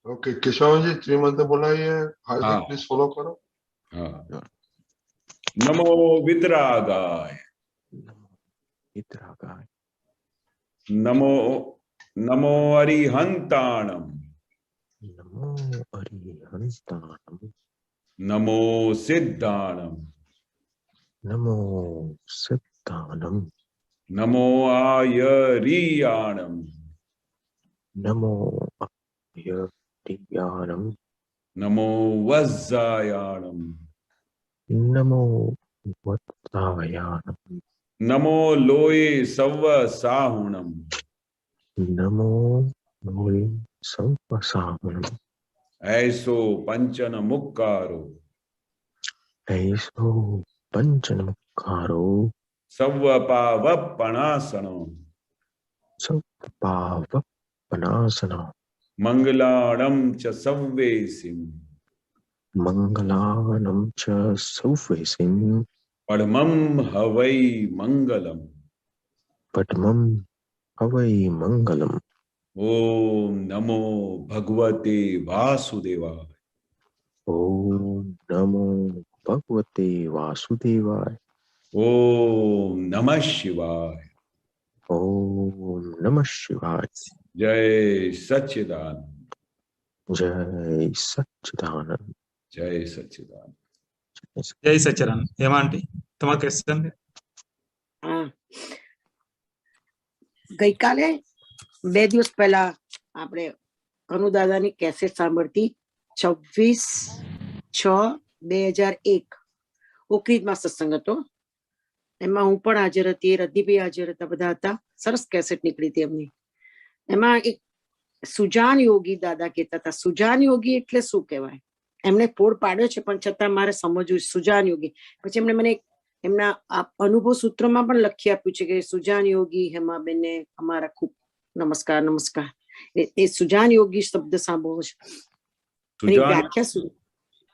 Okay Keshav ji श्रीमंत बुलाइए, हार्दिक हाँ please follow करो। हाँ। नमो वितरागाय, नमो वितरागाय, नमो नमो अरिहंताणम, नमो अरिहंताणम, नमो सिद्धाणम, नमो सिद्धाणम, नमो आयरियाणम, नमो अभ्यर्थियाणम, नमो वज्जायाणम, नमो वत्सायाणम, नमो लोये सव्व साहुणम, नमो नोय संपसामणम, ऐसो पंचन मुक्कारो, ऐसो पंचनमुखारो, सव्व पावपणासनो, सप्पावपनासना, मंगलाणम च सव्वेसिम, मंगलानं च सौवेसिं, परमं हवै मंगलम। पद्मं हवै मंगलम्। ओम नमो भगवते वासुदेवाय, ओम नमो भगवते वासुदेवाय, ओम नमः शिवाय, ओम नमः शिवाय, जय सच्चिदानंद, जय सच्चिदानंद, जय सच्चिदानंद। જય સચરાન. હેમા આંટી, તમારો ક્વેશ્ચન? હા, ગઈકાલે 2 દિવસ પહેલા આપણે કનુ દાદાની કેસેટ સાંભળતી 26/6/2001 ઉકરીદમાં સત્સંગ હતો. એમાં હું પણ હાજર હતી, રદ્દીભાઈ હાજર હતા, બધા હતા. સરસ કેસેટ નીકળી હતી એમની. એમાં એક સુજાન યોગી દાદા કહેતા હતા. સુજાન યોગી એટલે શું કહેવાય? એમણે પોળ પાડ્યો છે પણ છતાં મારે સમજવું સુજાન યોગી. પછી એમણે મને એમના અનુભવ સૂત્રમાં પણ લખી આપ્યું છે કે સુજાન યોગી હેમાબેનને અમારા ખૂબ નમસ્કાર નમસ્કાર. એ સુજાન યોગી શબ્દ સાંભળવો છે, એની વ્યાખ્યા શું?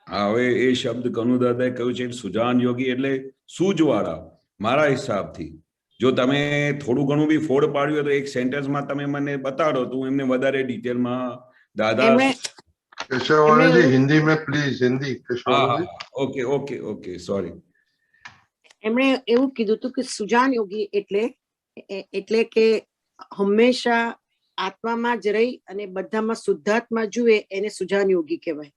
હા, હવે એ શબ્દ કનુ દાદાએ કહ્યું છે સુજાન યોગી એટલે સૂઝવાળા. મારા હિસાબથી જો તમે થોડું ઘણું બી ફોડ પાડ્યું હોય તો એક સેન્ટેન્સમાં તમે મને બતાડો તો હું એમને વધારે ડિટેલમાં દાદા. केशव जी हिंदी में प्लीज, हिंदी केशव હા जी। Okay okay okay sorry. એમણે એવું કીધું હતું કે સુજાન યોગી એટલે કે હંમેશા આત્મામાં જ રહી અને બધામાં શુદ્ધાત્મા જુએ એને સુજાન યોગી કહેવાય.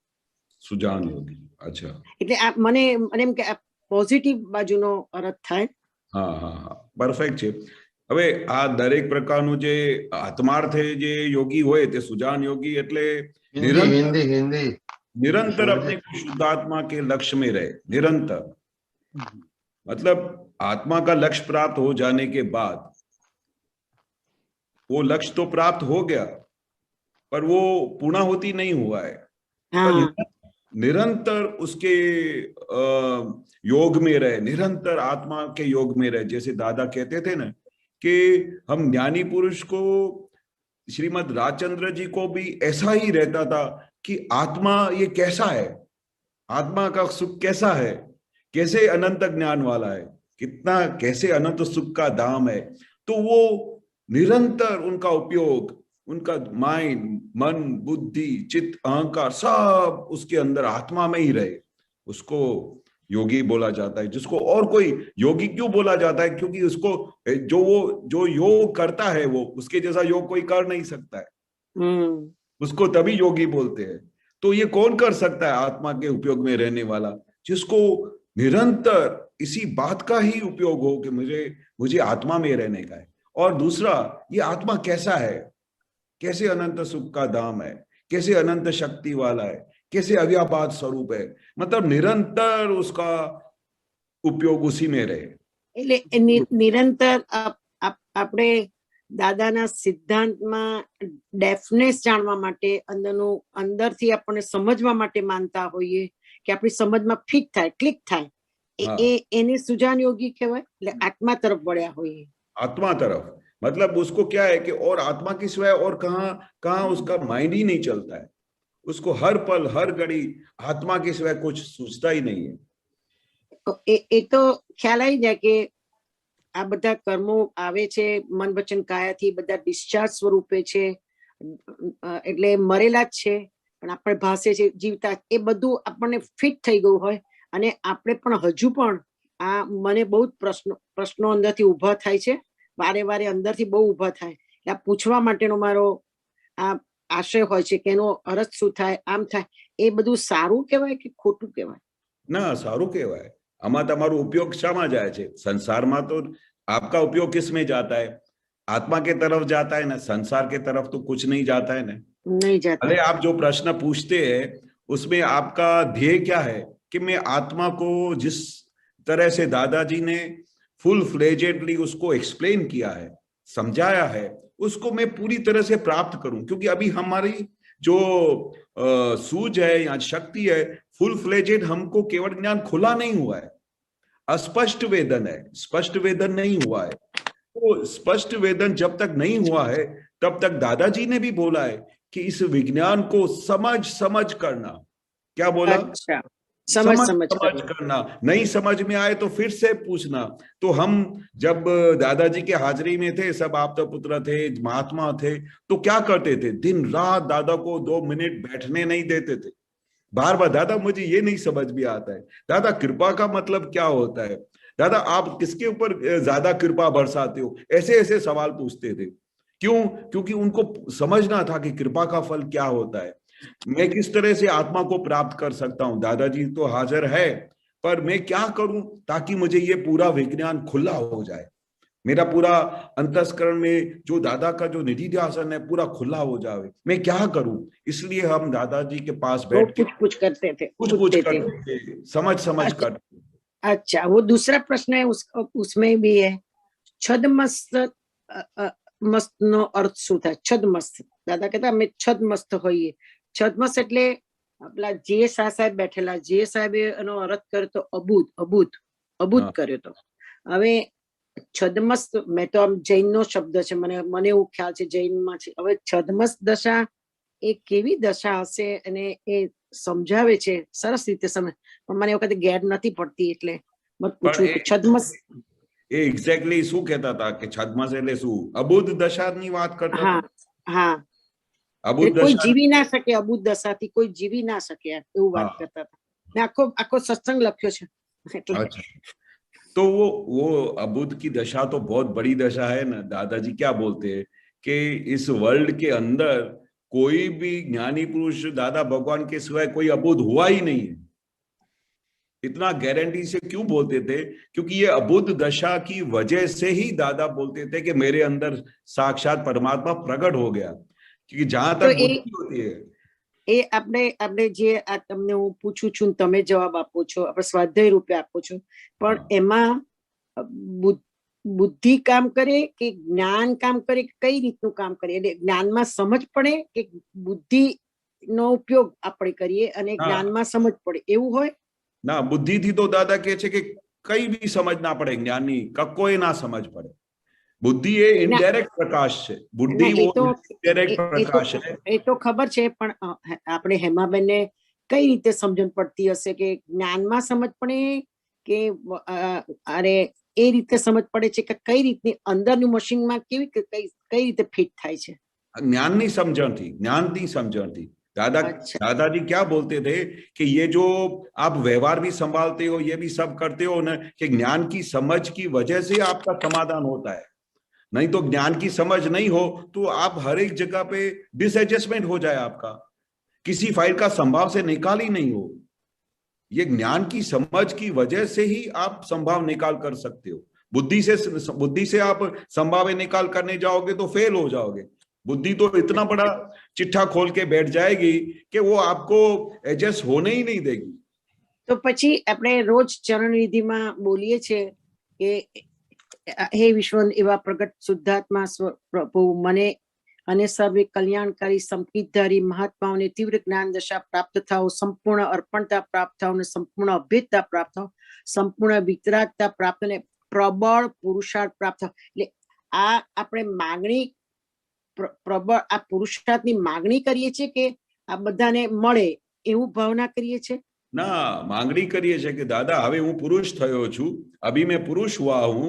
સુજાન યોગી, અચ્છા. એટલે મને એમ કે પોઝિટિવ બાજુનો અર્થ થાય. હા હા હા, પરફેક્ટ છે. હવે આ દરેક પ્રકારનું જે આત્માર્થે જે યોગી હોય તે સુજાન યોગી એટલે हिंदी हिंदी हिंदी निरंतर अपने शुद्धात्मा के लक्ष्य में रहे, निरंतर। मतलब आत्मा का लक्ष्य प्राप्त हो जाने के बाद वो लक्ष्य तो प्राप्त हो गया पर वो पूर्णाहुति नहीं हुआ है, पर निरंतर उसके योग में रहे, निरंतर आत्मा के योग में रहे। जैसे दादा कहते थे ना कि हम ज्ञानी पुरुष को, श्रीमद राजचंद्र जी को भी ऐसा ही रहता था कि आत्मा ये कैसा है, आत्मा का सुख कैसा है, कैसे अनंत ज्ञान वाला है, कितना कैसे अनंत सुख का धाम है। तो वो निरंतर उनका उपयोग, उनका माइंड, मन, बुद्धि, चित्त, अहंकार सब उसके अंदर आत्मा में ही रहे। उसको योगी बोला जाता है। जिसको और कोई योगी क्यों बोला जाता है? क्योंकि उसको जो योग करता है वो उसके जैसा योग कोई कर नहीं सकता है, उसको तभी योगी बोलते हैं। तो ये कौन कर सकता है आत्मा के उपयोग में रहने वाला? जिसको निरंतर इसी बात का ही उपयोग हो कि मुझे आत्मा में रहने का है। और दूसरा, ये आत्मा कैसा है, कैसे अनंत सुख का धाम है, कैसे अनंत शक्ति वाला है, कैसे अव्यापात स्वरूप है। मतलब निरंतर उसका उपयोग उसी में रहे। એટલે નિરંતર આપણે દાદાના સિદ્ધાંતમાં ડેફનેસ જાણવા માટે અંદરથી આપણને સમજવા માટે માનતા હોઈએ કે આપણી સમજમાં ફિટ થાય, ક્લિક થાય, એને સુજાન યોગી કહેવાય. એટલે આત્મા તરફ વળ્યા હોઈએ. आत्मा तरफ मतलब उसको क्या है कि और आत्मा के सिवाय और कहाँ उसका माइंड ही नहीं चलता है। उसको हर पल हर घड़ी आत्मा के सिवाय कुछ सोचता ही नहीं है। એ તો ખ્યાલ આવી જાય કે આ બધા કર્મો આવે છે મન વચન કાયાથી, બધા ડિસ્ચાર્જ સ્વરૂપે છે, એટલે મરેલા જ છે. પણ આપણે ભાષે છે જીવતા એ બધું આપણને ફિટ થઈ ગયું હોય અને આપણે પણ હજુ પણ આ મને બહુ જ પ્રશ્નો અંદરથી ઊભા થાય છે, વારે વારે અંદરથી બહુ ઊભા થાય. આ પૂછવા માટેનો મારો આ આશય હોય છે કે એનો અર્થ શું થાય, આમ થાય. એ બધું સારું કહેવાય કે ખોટું કહેવાય? ના, સારું કહેવાય. આમાં તમારો ઉપયોગ શામાં જાય છે? સંસારમાં तो आपका उपयोग किस में जाता है? आत्मा के तरफ जाता है ना, संसार के तरफ तो कुछ नहीं जाता है ना. नहीं जाता. अरे आप जो प्रश्न पूछते हैं उसमें आपका ध्येय क्या है कि मैं आत्मा को जिस तरह से दादाजी ने फुल फ्लेजेडली उसको एक्सप्लेन किया है, समझाया है, उसको मैं पूरी तरह से प्राप्त करूं. क्योंकि अभी हमारी जो सूझ है या शक्ति है, फुल फ्लेजेड हमको केवल ज्ञान खुला नहीं हुआ है, अस्पष्ट वेदन है, स्पष्ट वेदन नहीं हुआ है. तो स्पष्ट वेदन जब तक नहीं हुआ है तब तक दादाजी ने भी बोला है कि इस विज्ञान को समझ समझ करना. क्या बोला? अच्छा, समझ करना. नहीं समझ में आए तो फिर से पूछना. तो हम जब दादाजी के हाजिरी में थे, सब आप तो पुत्र थे, महात्मा थे, तो क्या करते थे? दिन रात दादा को 2 मिनट बैठने नहीं देते थे. बार बार, दादा मुझे ये नहीं समझ में आता है, दादा कृपा का मतलब क्या होता है, दादा आप किसके ऊपर ज्यादा कृपा बरसाते हो, ऐसे ऐसे सवाल पूछते थे. क्यों? क्योंकि उनको समझना था कि कृपा का फल क्या होता है, मैं किस तरह से आत्मा को प्राप्त कर सकता हूं. दादाजी तो हाजिर है, पर मैं क्या करूं ताकि मुझे ये पूरा विज्ञान खुला हो जाए, मेरा पूरा अंतस्करण में जो दादा का जो निधि ध्यासन है पूरा खुला हो जाए, मैं क्या करूं. इसलिए हम दादाजी के पास बैठ के कुछ करते थे, कुछ करते थे, समझ कर. अच्छा, वो दूसरा प्रश्न है, उसमें भी है छदमस्त मस्त નો અર્થ શું થાય? છદમસ્ત. દાદા કહેતા અમે છદમસ્ત હોઈએ. છદમસ્ત એટલે આપલા જે સાહેબ બેઠેલા, જે સાહેબે એનો અર્થ કર્યો તો અબૂત કર્યો તો. હવે છદમસ્ત, મેં તો આમ જૈનનો શબ્દ છે, મને એવું ખ્યાલ છે જૈનમાં છે. હવે છદમસ્ત દશા એ કેવી દશા હશે અને એ સમજાવે છે સરસ રીતે સમજ, પણ મને વખતે ગેર નથી પડતી એટલે મત પૂછું કે છદમસ્ત એ એક્ઝેક્ટલી શું કહેતા હતા કે છદમસ્ત એટલે શું? અબુદ્ધ દશાની વાત કરતા હતા. હા, અબુદ્ધ કોઈ દશા જીવી ના શકે, અબુદ્ધ દશાથી કોઈ જીવી ના શકે એવું વાત કરતા હતા. મેં આખો સત્સંગ લખ્યો છે. अच्छा, तो वो अबुद्ध की दशा तो बहुत बड़ी दशा है ना. दादाजी क्या बोलते हैं कि इस वर्ल्ड के अंदर कोई भी ज्ञानी पुरुष दादा भगवान के सिवाय कोई अबुद्ध हुआ ही नहीं है. इतना गारंटी से क्यों बोलते थे? क्योंकि ये अबुद्ध दशा की वजह से ही दादा बोलते थे कि मेरे अंदर साक्षात परमात्मा प्रकट हो गया. क्योंकि जहां तक बुद्धि होती है, એ આપણે જે આ તમને હું પૂછું છું, તમે જવાબ આપો છો, આપણે સ્વાધ્યાય રૂપે આપો છો, પણ એમાં બુદ્ધિ કામ કરે કે જ્ઞાન કામ કરે, કઈ રીતનું કામ કરે? એટલે જ્ઞાનમાં સમજ પડે કે બુદ્ધિ નો ઉપયોગ આપણે કરીએ અને જ્ઞાનમાં સમજ પડે એવું હોય? ના, બુદ્ધિ થી તો દાદા કહે છે કે કઈ બી સમજ ના પડે, જ્ઞાની કકોય ના સમજ પડે. बुद्धि ये इनडायरेक्ट प्रकाश है. बुद्धि वो इनडायरेक्ट प्रकाश है. એ તો ખબર છે, પણ આપણે હેમાબેનને કઈ રીતે સમજણ પડતી હશે કે જ્ઞાનમાં સમજ પડે કે અરે એ રીતે સમજ પડે છે કે કઈ રીતની અંદરનું મશીનમાં કેવી કઈ રીતે ફિટ થાય છે? ज्ञानની સમજણથી. दादाजी क्या बोलते थे कि ये जो आप व्यवहार भी संभालते हो, ये भी सब करते हो ना, कि ज्ञान की समझ की वजह से आपका समाधान होता है. नहीं तो ज्ञान की समझ नहीं हो तो आप हर एक जगह पे डिसएडजस्टमेंट हो जाए, आपका किसी फाइल का संभाव से निकाल ही नहीं हो. ये ज्ञान की समझ की वजह से ही आप संभाव निकाल कर सकते हो. बुद्धि से आप संभाव निकाल करने जाओगे तो फेल हो जाओगे. बुद्धि तो इतना बड़ा चिट्ठा खोल के बैठ जाएगी कि वो आपको एडजस्ट होने ही नहीं देगी. तो પછી આપણે રોજ ચરણ વિધિમાં બોલીએ છે કે હે વિશ્વ એવા પ્રગટ શુદ્ધાત્મા પ્રભુ મને અને સર્વે કલ્યાણકારી સંકિતધારી મહાત્માઓને તીવ્ર જ્ઞાન દશા પ્રાપ્ત થાઓ, સંપૂર્ણ અર્પણતા પ્રાપ્ત થાઓ અને સંપૂર્ણ અભેદતા પ્રાપ્ત થાઓ, સંપૂર્ણ વિતરાગતા પ્રાપ્ત અને પ્રબળ પુરુષાર્થ પ્રાપ્ત થાઓ. એટલે આ આપણે માગણી પ્રબળ આ પુરુષાર્થની માગણી કરીએ છીએ કે આ બધાને મળે એવું ભાવના કરીએ છીએ? ना, मांगनी करिए कि दादा अभी हूँ पुरुष थयो छू, अभी मैं पुरुष हुआ हूँ,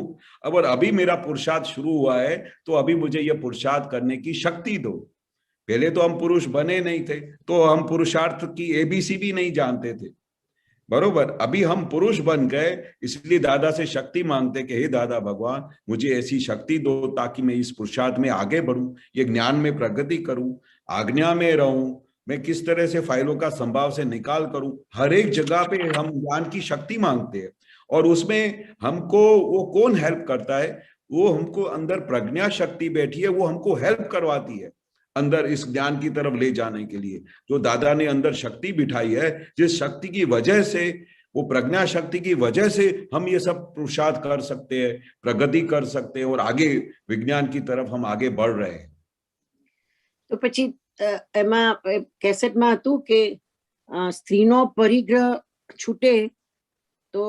और अभी मेरा पुरुषार्थ शुरू हुआ है, तो अभी मुझे ये पुरुषार्थ करने की शक्ति दो. पहले तो हम पुरुष बने नहीं थे, तो हम पुरुषार्थ की ABCD नहीं जानते थे, बरोबर। अभी हम पुरुष बन गए, इसलिए दादा से शक्ति मांगते कि हे दादा भगवान, मुझे ऐसी शक्ति दो ताकि मैं इस पुरुषार्थ में आगे बढ़ूं, ये ज्ञान में प्रगति करूं, आज्ञा में रहूं, मैं किस तरह से फाइलों का संभाव से निकाल करूं। हर एक जगह पे हम ज्ञान की शक्ति मांगते हैं, और उसमें हमको वो कौन हेल्प करता है? वो हमको अंदर प्रज्ञा शक्ति बैठी है, वो हमको हेल्प करवाती है अंदर इस ज्ञान की तरफ ले जाने के लिए। जो दादा ने अंदर शक्ति बिठाई है, जिस शक्ति की वजह से, वो प्रज्ञा शक्ति की वजह से हम ये सब पुरुषार्थ कर सकते हैं, प्रगति कर सकते हैं, और आगे विज्ञान की तरफ हम आगे बढ़ रहे हैं। तो પછી એમાં કેસેટમાં હતું કે સ્ત્રીનો પરિગ્રહ છૂટે તો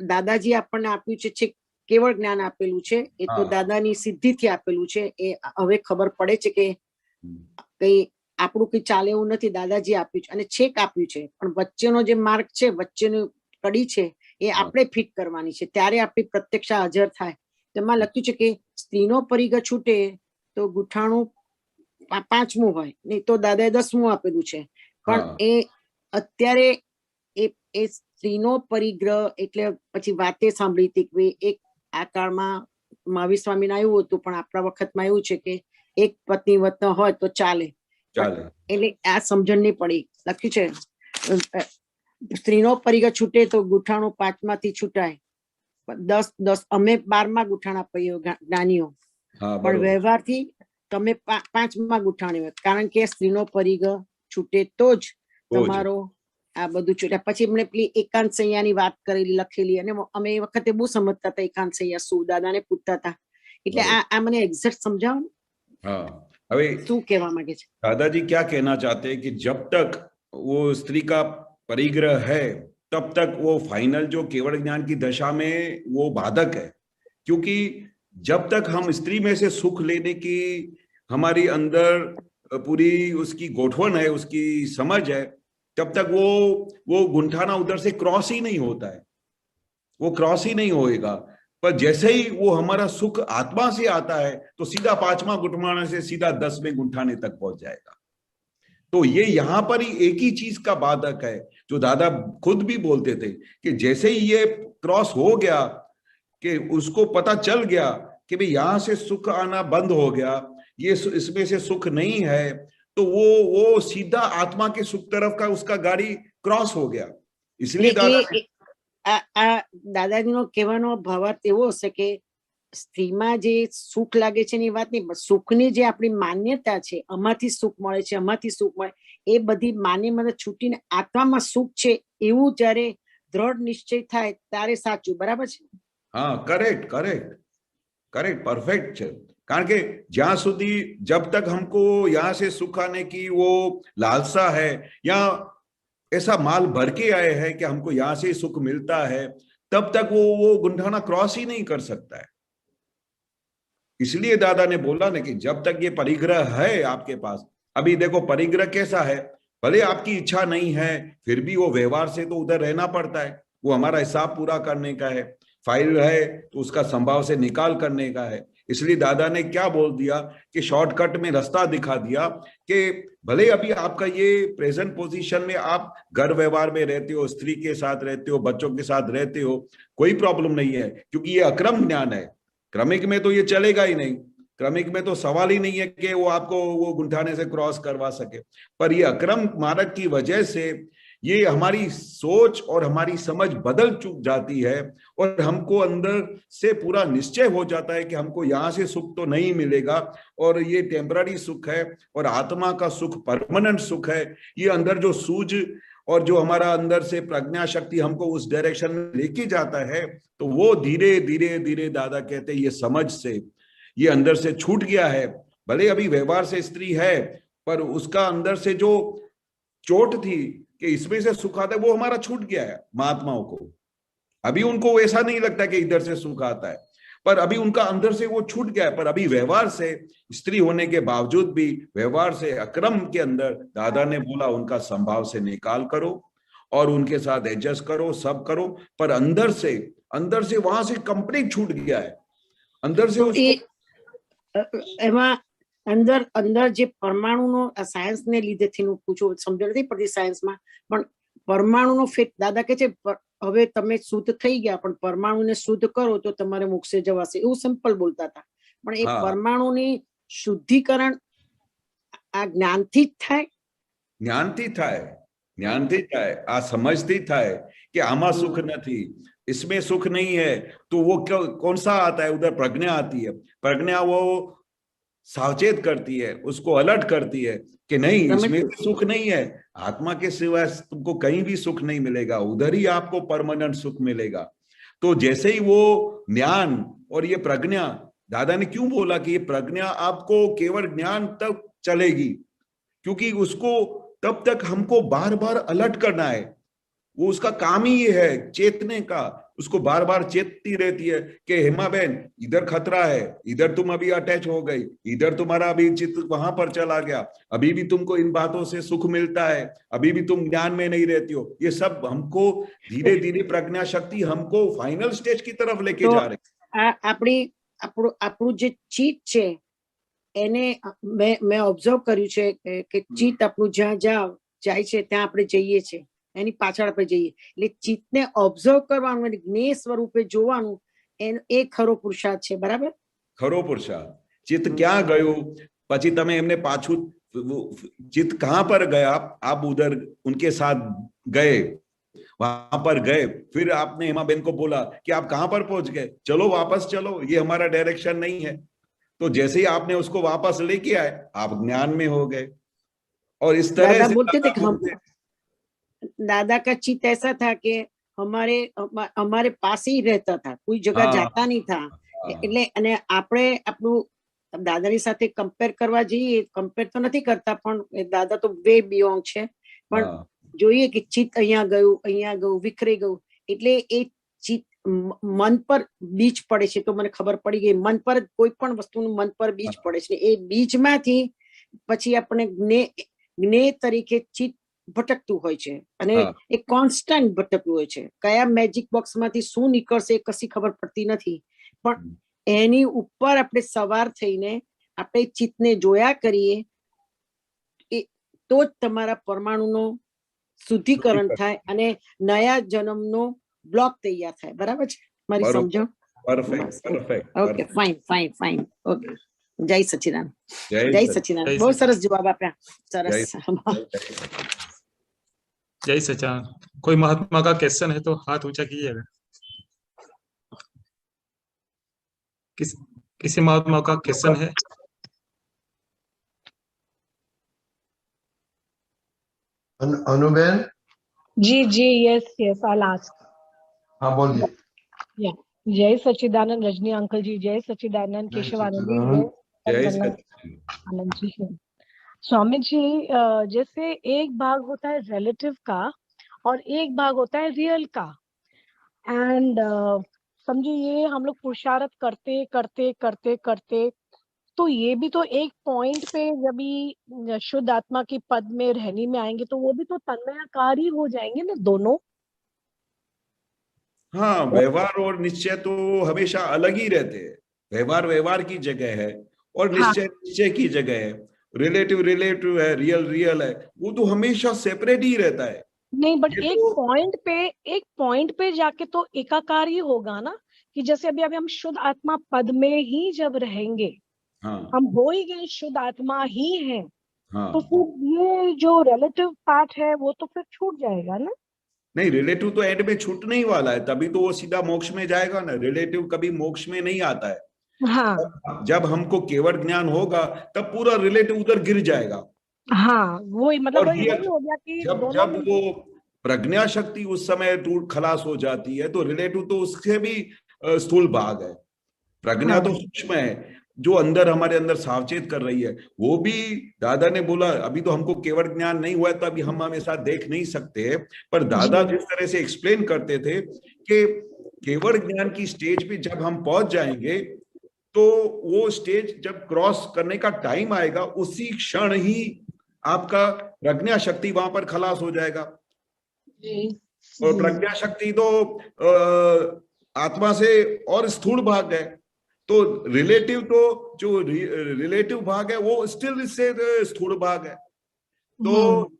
દાદાજી આપણને આપ્યું છે કેવળ જ્ઞાન આપેલું છે, એ તો દાદાની સિદ્ધિથી આપેલું છે, એ હવે ખબર પડે છે કે કઈ આપણું કઈ ચાલે એવું નથી, દાદાજી આપ્યું છે અને છેક આપ્યું છે, પણ વચ્ચેનો જે માર્ગ છે, વચ્ચેની કડી છે, એ આપણે ફિટ કરવાની છે, ત્યારે આપણી પ્રત્યક્ષ હાજર થાય. તેમાં લખ્યું છે કે સ્ત્રીનો પરિગ્રહ છૂટે તો ગુઠાણું 5મું હોય, નહીં તો દાદાએ 10મું આપેલું છે. પણ એ અત્યારે એ સ્ત્રીનો પરિગ્રહ એટલે પછી વાતે સાંભળી હતી કે એક આ કાળમાં મહાવીર સ્વામીને આવ્યું હતું, પણ આપણા વખતમાં એવું છે કે એક પત્ની વતન હોય તો ચાલે. એટલે આ સમજણ નહીં પડી. લખ્યું છે સ્ત્રીનો પરિગ્રહ છૂટે તો ગુઠાણું 5માંથી છૂટાય. 10 અમે 12મા ગુઠાણા પૈયો જ્ઞાનીઓ, પણ વ્યવહારથી તમે 5મા ગુઠાણી હોય, કારણ કે સ્ત્રીનો પરિગ્રહ છૂટે તો જ તમારો આ બધું છૂટ્યા. પછી એમણે પેલી એકાંત સંહિયાની વાત કરેલી, લખેલી, અને અમે એ વખતે બહુ સમજતા હતા એકાંત સંહિયા શું, દાદાને પૂછતા હતા. એટલે આ મને એક્ઝેક્ટ સમજાવો ને. हाँ, अभी શું કહેવા માંગે છે दादाजी? क्या कहना चाहते हैं कि जब तक वो स्त्री का परिग्रह है, तब तक वो फाइनल जो केवल ज्ञान की दशा में वो बाधक है, क्योंकि जब तक हम स्त्री में से सुख लेने की हमारी अंदर पूरी उसकी गोठवन है, उसकी समझ है, तब तक वो गुंठाना उधर से क्रॉस ही नहीं होता है, वो क्रॉस ही नहीं होएगा। पर जैसे ही वो हमारा सुख आत्मा से आता है, तो सीधा 5वां गुठमाने से सीधा 10वें गुंठाने तक पहुंच जाएगा। तो ये यहाँ पर ही एक ही चीज का बाधक है, जो दादा खुद भी बोलते थे कि जैसे ही ये क्रॉस हो गया, कि उसको पता चल गया कि भाई यहां से सुख आना बंद हो गया, ये इसमें से सुख नहीं है, तो वो सीधा आत्मा के सुख तरफ का उसका गाड़ी क्रॉस हो गया। इसलिए દાદાજીનો કહેવાનો ભાવાર્થ એવો હશે કે સ્ત્રીમાં જે સુખ લાગે છે એની વાત નહીં, સુખની જે આપણી માન્યતા છે, આમાંથી સુખ મળે છે, આમાંથી સુખ મળે, એ બધી માન્યતા છૂટીને આત્મામાં સુખ છે એવું જ્યારે દ્રઢ નિશ્ચય થાય ત્યારે સાચું. બરાબર છે? हाँ, करेक्ट करेक्ट करेक्ट, परफेक्ट है। कारण के ज्यां सुधी जब तक हमको यहाँ से सुख आने की वो लालसा है, या ऐसा माल भर के आए हैं कि हमको यहाँ से सुख मिलता है, तब तक वो गुंठाना क्रॉस ही नहीं कर सकता है। इसलिए दादा ने बोला ना कि जब तक ये परिग्रह है आपके पास, अभी देखो परिग्रह कैसा है, भले आपकी इच्छा नहीं है, फिर भी वो व्यवहार से तो उधर रहना पड़ता है, वो हमारा हिसाब पूरा करने का है, फाइल है तो उसका संभाव से निकाल करने का है। इसलिए दादा ने क्या बोल दिया कि शॉर्टकट में रास्ता दिखा दिया कि भले अभी आपका ये प्रेजेंट पोजीशन में आप घर व्यवहार में रहते हो, स्त्री के साथ रहते हो, बच्चों के साथ रहते हो, कोई प्रॉब्लम नहीं है, क्योंकि ये अक्रम ज्ञान है। क्रमिक में तो ये चलेगा ही नहीं, क्रमिक में तो सवाल ही नहीं है कि वो आपको वो गुंठाने से क्रॉस करवा सके। पर ये अक्रम मार्ग की वजह से ये हमारी सोच और हमारी समझ बदल चुक जाती है, और हमको अंदर से पूरा निश्चय हो जाता है कि हमको यहाँ से सुख तो नहीं मिलेगा, और ये टेम्पररी सुख है, और आत्मा का सुख परमानेंट सुख है। ये अंदर जो सूझ और जो हमारा अंदर से प्रज्ञा शक्ति हमको उस डायरेक्शन में लेके जाता है, तो वो धीरे धीरे धीरे दादा कहते हैं ये समझ से ये अंदर से छूट गया है। भले अभी व्यवहार से स्त्री है, पर उसका अंदर से जो चोट थी कि इसमें से सुख आता है, वो हमारा छूट गया है। महात्माओं को अभी उनको ऐसा नहीं लगता कि इधर से सुख आता है, पर अभी उनका अंदर से वो छूट गया है। पर अभी व्यवहार से स्त्री होने के बावजूद भी व्यवहार से अक्रम के अंदर दादा ने बोला उनका संभाव से निकाल करो और उनके साथ एडजस्ट करो, सब करो, पर अंदर से वहां से कंप्लीट छूट गया है। अंदर से એમાં અંદર અંદર જે પરમાણુનો સાયન્સને લીધેથી હું પૂછું, સમજ નથી પડતી સાયન્સમાં, પણ પરમાણુનો ફેટ દાદા કે છે હવે તમે શુદ્ધ થઈ ગયા પણ પરમાણુને શુદ્ધ કરો તો તમારે મોક્ષે જવાશે, એવું સિમ્પલ બોલતા હતા. પણ એ પરમાણુની શુદ્ધિકરણ આ જ્ઞાનથી જ થાય? જ્ઞાનથી થાય, જ્ઞાનથી થાય, આ સમજથી થાય कि आमा सुख नहीं, इसमें सुख नहीं है, तो वो कौन सा आता है? उधर प्रज्ञा आती है, प्रज्ञा वो सावचेत करती है, उसको अलर्ट करती है कि नहीं इसमें सुख नहीं है, आत्मा के सिवाय तुमको कहीं भी सुख नहीं मिलेगा, उधर ही आपको परमानेंट सुख मिलेगा। तो जैसे ही वो ज्ञान और ये प्रज्ञा, दादा ने क्यों बोला कि ये प्रज्ञा आपको केवल ज्ञान तक चलेगी, क्योंकि उसको तब तक हमको बार बार अलर्ट करना है, वो उसका काम ही ये है चेतने का, उसको बार बार चेतती रहती है कि हेमा बहन इधर खतरा है, इधर तुम अभी अटैच हो गई, इधर तुम्हारा अभी चित्त वहां पर चला गया, अभी भी तुमको इन बातों से सुख मिलता है, अभी भी तुम ज्ञान में नहीं रहती हो। ये सब हमको धीरे धीरे प्रज्ञा शक्ति हमको फाइनल स्टेज की तरफ लेके जा रही है। આપણું જે ચિત્ત છે એને મેં ઓબ્ઝર્વ કર્યું છે કે ચિત્ત આપણું જ્યાં જાય છે ત્યાં આપણે જઈએ છે, એની પાછળ આપણે જઈએ, એટલે ચિત્તને ઓબ્ઝર્વ કરવાનું અને જ્ઞેય સ્વરૂપે જોવાનું એ ખરો પુરુષાર્થ છે, બરાબર? ખરો પુરુષાર્થ। ચિત્ત ક્યાં ગયું, પછી તમે એમને પાછું चित्त कहां पर गया, आप उधर उनके साथ गए, वहां पर गए, फिर आपने हेमा बहन को बोला कि आप कहां पर पहुंच गए, चलो वापस चलो, ये हमारा डायरेक्शन नहीं है। तो जैसे ही आपने उसको वापस लेके आए आप ज्ञान में हो गए। और इस तरह दादा से बोलते थे कि दादा का चित्त ऐसा था कि हमारे पास ही रहता था, कोई जगह जाता नहीं था, એટલે અને આપણે આપણું દાદાની સાથે કમ્પેર કરવા જઈએ, કમ્પેર તો નથી કરતા પણ દાદા તો વે બિયોન્ડ છે, પણ જોઈએ કે ચિત્ત અહીંયા ગયું વિખરે ગયું, એટલે એ ચિત્ત મન પર બીજ પડે છે, તો મને ખબર પડી ગઈ મન પર કોઈ પણ વસ્તુનું મન પર બીજ પડે છે, એ બીજમાંથી પછી આપણે જ્ઞેય તરીકે ચિત્ત ભટકતું હોય છે અને એ કોન્સ્ટન્ટ ભટકતું હોય છે, કયા મેજિક બોક્સ માંથી શું નીકળશે કશી ખબર પડતી નથી, પણ એની ઉપર આપણે સવાર થઈને આપણે ચિત્તને જોયા કરીએ તો જ તમારા પરમાણુનો શુદ્ધિકરણ થાય અને નયા જન્મનો બ્લોક તૈયાર થાય, બરાબર છે? મારી સમજો? પરફેક્ટ। ઓકે, ફાઇન, ઓકે, જય સચ્ચિદાનંદ, જય સચ્ચિદાનંદ, બહુ સરસ જવાબ આપ્યા, સરસ। जय सच्चिदानंद। कोई महात्मा का क्वेश्चन है तो हाथ ऊंचा कीजिएगा। किसी महात्मा का क्वेश्चन है? अनुबेन? जी, यस, I'll ask। हाँ बोलिए। या जय सच्चिदानंद रजनी अंकल जी, जय सच्चिदानंद केशवानंद जी, जय आनंद जी। स्वामी जी, जैसे एक भाग होता है रिलेटिव का और एक भाग होता है रियल का, एंड समझिए हम लोग पुरुषार्थ करते करते करते करते तो ये भी तो एक पॉइंट पे जब भी शुद्ध आत्मा की पद में रहनी में आएंगे तो वो भी तो तन्मयाकार ही हो जाएंगे ना दोनों। हाँ, व्यवहार और निश्चय तो हमेशा अलग ही रहते हैं। व्यवहार की जगह है और निश्चय की जगह है, रिलेटिव है, रियल है, वो तो हमेशा सेपरेट ही रहता है। नहीं, बट एक पॉइंट पे जाके तो एकाकार ही होगा ना, कि जैसे अभी हम शुद्ध आत्मा पद में ही जब रहेंगे, हम हो ही गए शुद्ध आत्मा ही हैं, तो फिर ये जो रिलेटिव पार्ट है वो तो फिर छूट जाएगा ना? नहीं, रिलेटिव तो एंड में छूटने ही वाला है, तभी तो वो सीधा मोक्ष में जाएगा ना। रिलेटिव कभी मोक्ष में नहीं आता है। हाँ, जब हमको केवल ज्ञान होगा तब पूरा रिलेटिव उधर गिर जाएगा। हाँ, वही मतलब वही हो गया कि जब वो प्रज्ञा शक्ति उस समय टूट खलास हो जाती है तो रिलेटिव तो उससे भी स्थूल भाग है। प्रज्ञा तो सूक्ष्म है, जो अंदर हमारे अंदर सावचेत कर रही है। वो भी दादा ने बोला अभी तो हमको केवल ज्ञान नहीं हुआ है तो अभी हम हमेशा देख नहीं सकते, पर दादा जिस तरह से एक्सप्लेन करते थे कि केवल ज्ञान की स्टेज पे जब हम पहुंच जाएंगे तो वो स्टेज जब क्रॉस करने का टाइम आएगा उसी क्षण ही आपका प्रज्ञा शक्ति वहां पर खलास हो जाएगा। और प्रज्ञा शक्ति तो आत्मा से और स्थूल भाग है, तो रिलेटिव तो जो रिलेटिव भाग है वो स्टिल इससे स्थूल भाग है। तो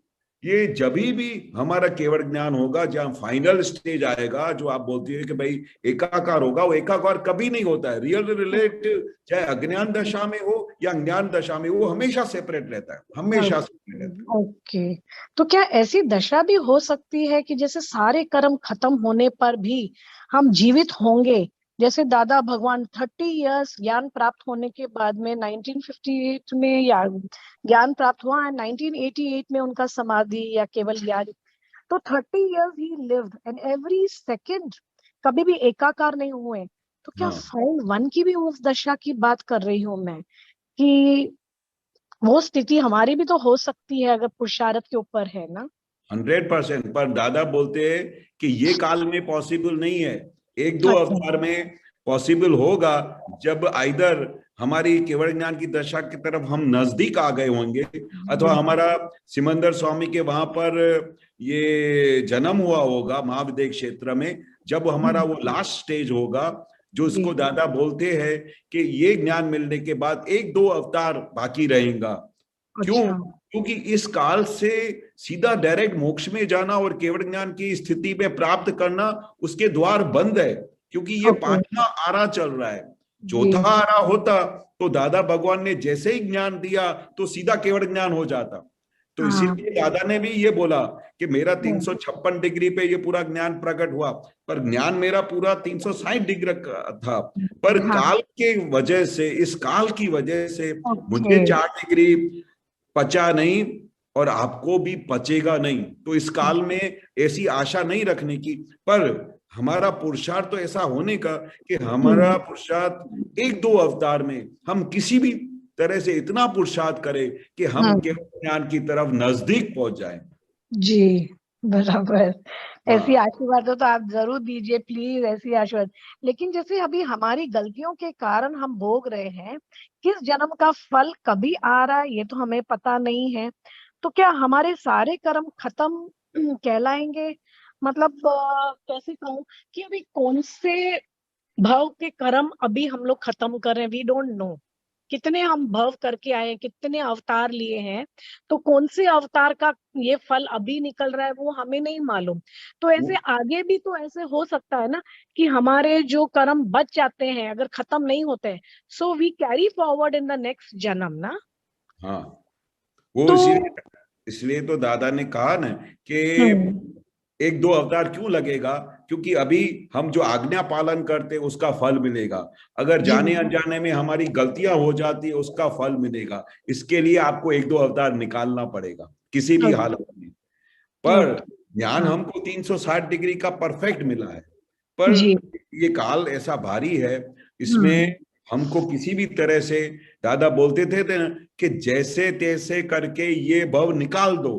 ये जभी भी हमारा केवल ज्ञान होगा, जहां फाइनल स्टेज आएगा, जो आप बोलती है कि भाई एकाकार होगा, वो एकाकार कभी नहीं होता है। रियल रिलेटिव चाहे अज्ञान दशा में हो या ज्ञान दशा में, वो हमेशा सेपरेट रहता है, हमेशा सेपरेट रहता है। ओके, तो क्या ऐसी दशा भी हो सकती है कि जैसे सारे कर्म खत्म होने पर भी हम जीवित होंगे? जैसे दादा भगवान 30 इयर्स ज्ञान प्राप्त होने के बाद में 1958 में या ज्ञान प्राप्त हुआ, 1988 में उनका समाधि या केवल ज्ञान, तो 30 years he lived and every second कभी भी एकाकार नहीं हुए। तो क्या हाँ। फाइल 1 की भी उस दशा की बात कर रही हूँ मैं, कि वो स्थिति हमारी भी तो हो सकती है अगर पुरुषार्थ के ऊपर है ना? 100%। पर दादा बोलते हैं कि ये काल में पॉसिबल नहीं है, एक दो अच्छा। अवतार में पॉसिबल होगा, जब आइदर हमारी केवल ज्ञान की दशा की तरफ हम नजदीक आ गए होंगे, अथवा हमारा सिमंदर स्वामी के वहां पर ये जन्म हुआ होगा महाविद्य क्षेत्र में, जब हमारा वो लास्ट स्टेज होगा, जो उसको दादा बोलते हैं कि ये ज्ञान मिलने के बाद एक दो अवतार बाकी रहेगा। क्यों? क्योंकि इस काल से सीधा डायरेक्ट मोक्ष में जाना और केवल ज्ञान की स्थिति में प्राप्त करना, उसके द्वार बंद है, क्योंकि ये पांचवा आरा चल रहा है। चौथा आरा होता तो दादा भगवान ने जैसे ही ज्ञान दिया तो सीधा केवल ज्ञान हो जाता। तो इसीलिए दादा ने भी ये बोला कि मेरा 356 डिग्री पे ये पूरा ज्ञान प्रकट हुआ, पर ज्ञान मेरा पूरा 360 डिग्री का था, पर काल के वजह से, इस काल की वजह से मुझे 4 डिग्री पचा नहीं और आपको भी पचेगा नहीं। तो इस काल में ऐसी आशा नहीं रखने की, पर हमारा पुरुषार्थ तो ऐसा होने का कि हमारा पुरुषार्थ एक दो अवतार में हम किसी भी तरह से इतना पुरुषार्थ करें कि हम केवल ज्ञान की तरफ नजदीक पहुंच जाएं। जी बराबर, ऐसी आशीर्वाद हो तो आप जरूर दीजिए प्लीज, ऐसी आशीर्वाद। लेकिन जैसे अभी हमारी गलतियों के कारण हम भोग रहे हैं, किस जन्म का फल कभी आ रहा है ये तो हमें पता नहीं है। तो क्या हमारे सारे कर्म खत्म कहलाएंगे? मतलब कैसे कहूँ कि अभी कौन से भाव के कर्म अभी हम लोग खत्म कर रहे हैं, वी डोंट नो। कितने हम भव करके आए हैं, कितने अवतार लिए हैं, तो कौन से अवतार का ये फल अभी निकल रहा है वो हमें नहीं मालूम। तो ऐसे आगे भी तो ऐसे हो सकता है ना कि हमारे जो कर्म बच जाते हैं अगर खत्म नहीं होते हैं, so we carry forward in the next जन्म ना। हाँ, वो तो इसलिए तो दादा ने कहा ना कि एक दो अवतार क्यों लगेगा, क्योंकि अभी हम जो आज्ञा पालन करते हैं उसका फल मिलेगा, अगर जाने अनजाने में हमारी गलतियां हो जाती है उसका फल मिलेगा। इसके लिए आपको एक दो अवतार निकालना पड़ेगा किसी भी हालत में। पर ज्ञान हमको 360 डिग्री का परफेक्ट मिला है, पर ये काल ऐसा भारी है, इसमें हमको किसी भी तरह से, दादा बोलते थे कि जैसे तैसे करके ये भव निकाल दो।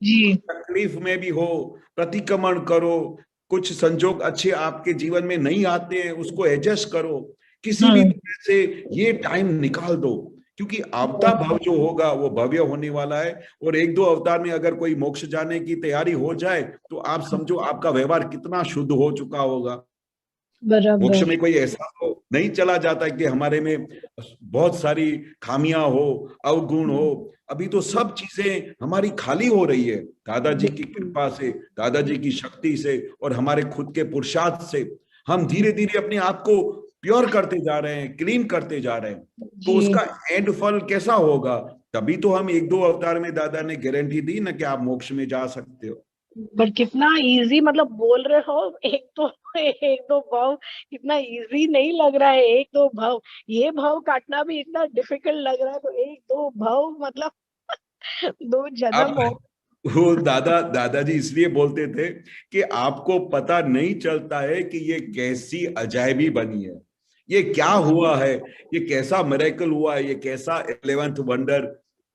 जी, तकलीफ में भी हो, प्रतिक्रमण करो, कुछ संजोग अच्छे आपके जीवन में नहीं आते हैं उसको एडजस्ट करो, किसी भी तरह से ये टाइम निकाल दो, क्योंकि आपदा भव जो होगा वो भव्य होने वाला है। और एक दो अवतार में अगर कोई मोक्ष जाने की तैयारी हो जाए तो आप समझो आपका व्यवहार कितना शुद्ध हो चुका होगा। मोक्ष में कोई ऐसा तो नहीं चला जाता कि हमारे में बहुत सारी खामियां हो, अवगुण हो। अभी तो सब चीजें हमारी खाली हो रही है दादाजी की कृपा से, दादाजी की शक्ति से और हमारे खुद के पुरुषार्थ से। हम धीरे धीरे अपने आप को प्योर करते जा रहे हैं, क्लीन करते जा रहे हैं। तो उसका एंड फल कैसा होगा? तभी तो हम एक दो अवतार में दादा ने गारंटी दी ना कि आप मोक्ष में जा सकते हो। बट कितना इजी, मतलब बोल रहे हो एक दो भाव, इतना इजी नहीं लग रहा है। एक दो भाव, ये भाव काटना भी इतना डिफिकल्ट लग रहा है, तो एक दो भाव मतलब 2 जन्म हो। वो दादाजी इसलिए बोलते थे कि आपको पता नहीं चलता है कि ये कैसी अजायबी बनी है, ये क्या हुआ है, ये कैसा मिरेकल हुआ है, ये कैसा 11th वंडर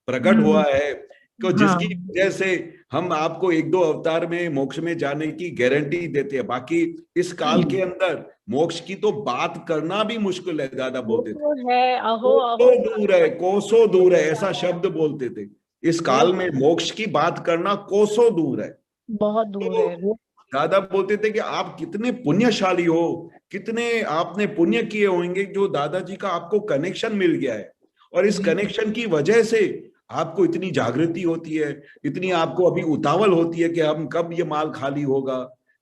प्रकट हुआ है, तो जिसकी वजह से हम आपको एक दो अवतार में मोक्ष में जाने की गारंटी देते हैं। बाकी इस काल के अंदर मोक्ष की तो बात करना भी मुश्किल है, दादा बोलते थे। कोसों दूर है, कोसों दूर है, ऐसा शब्द बोलते थे। इस काल में मोक्ष की बात करना कोसों दूर है, बहुत दूर है। दादा बोलते थे कि आप कितने पुण्यशाली हो कितने आपने पुण्य किए होंगे जो दादाजी का आपको कनेक्शन मिल गया है, और इस कनेक्शन की वजह से आपको इतनी जागृति होती है, इतनी आपको अभी उतावल होती है कि हम कब ये माल खाली होगा,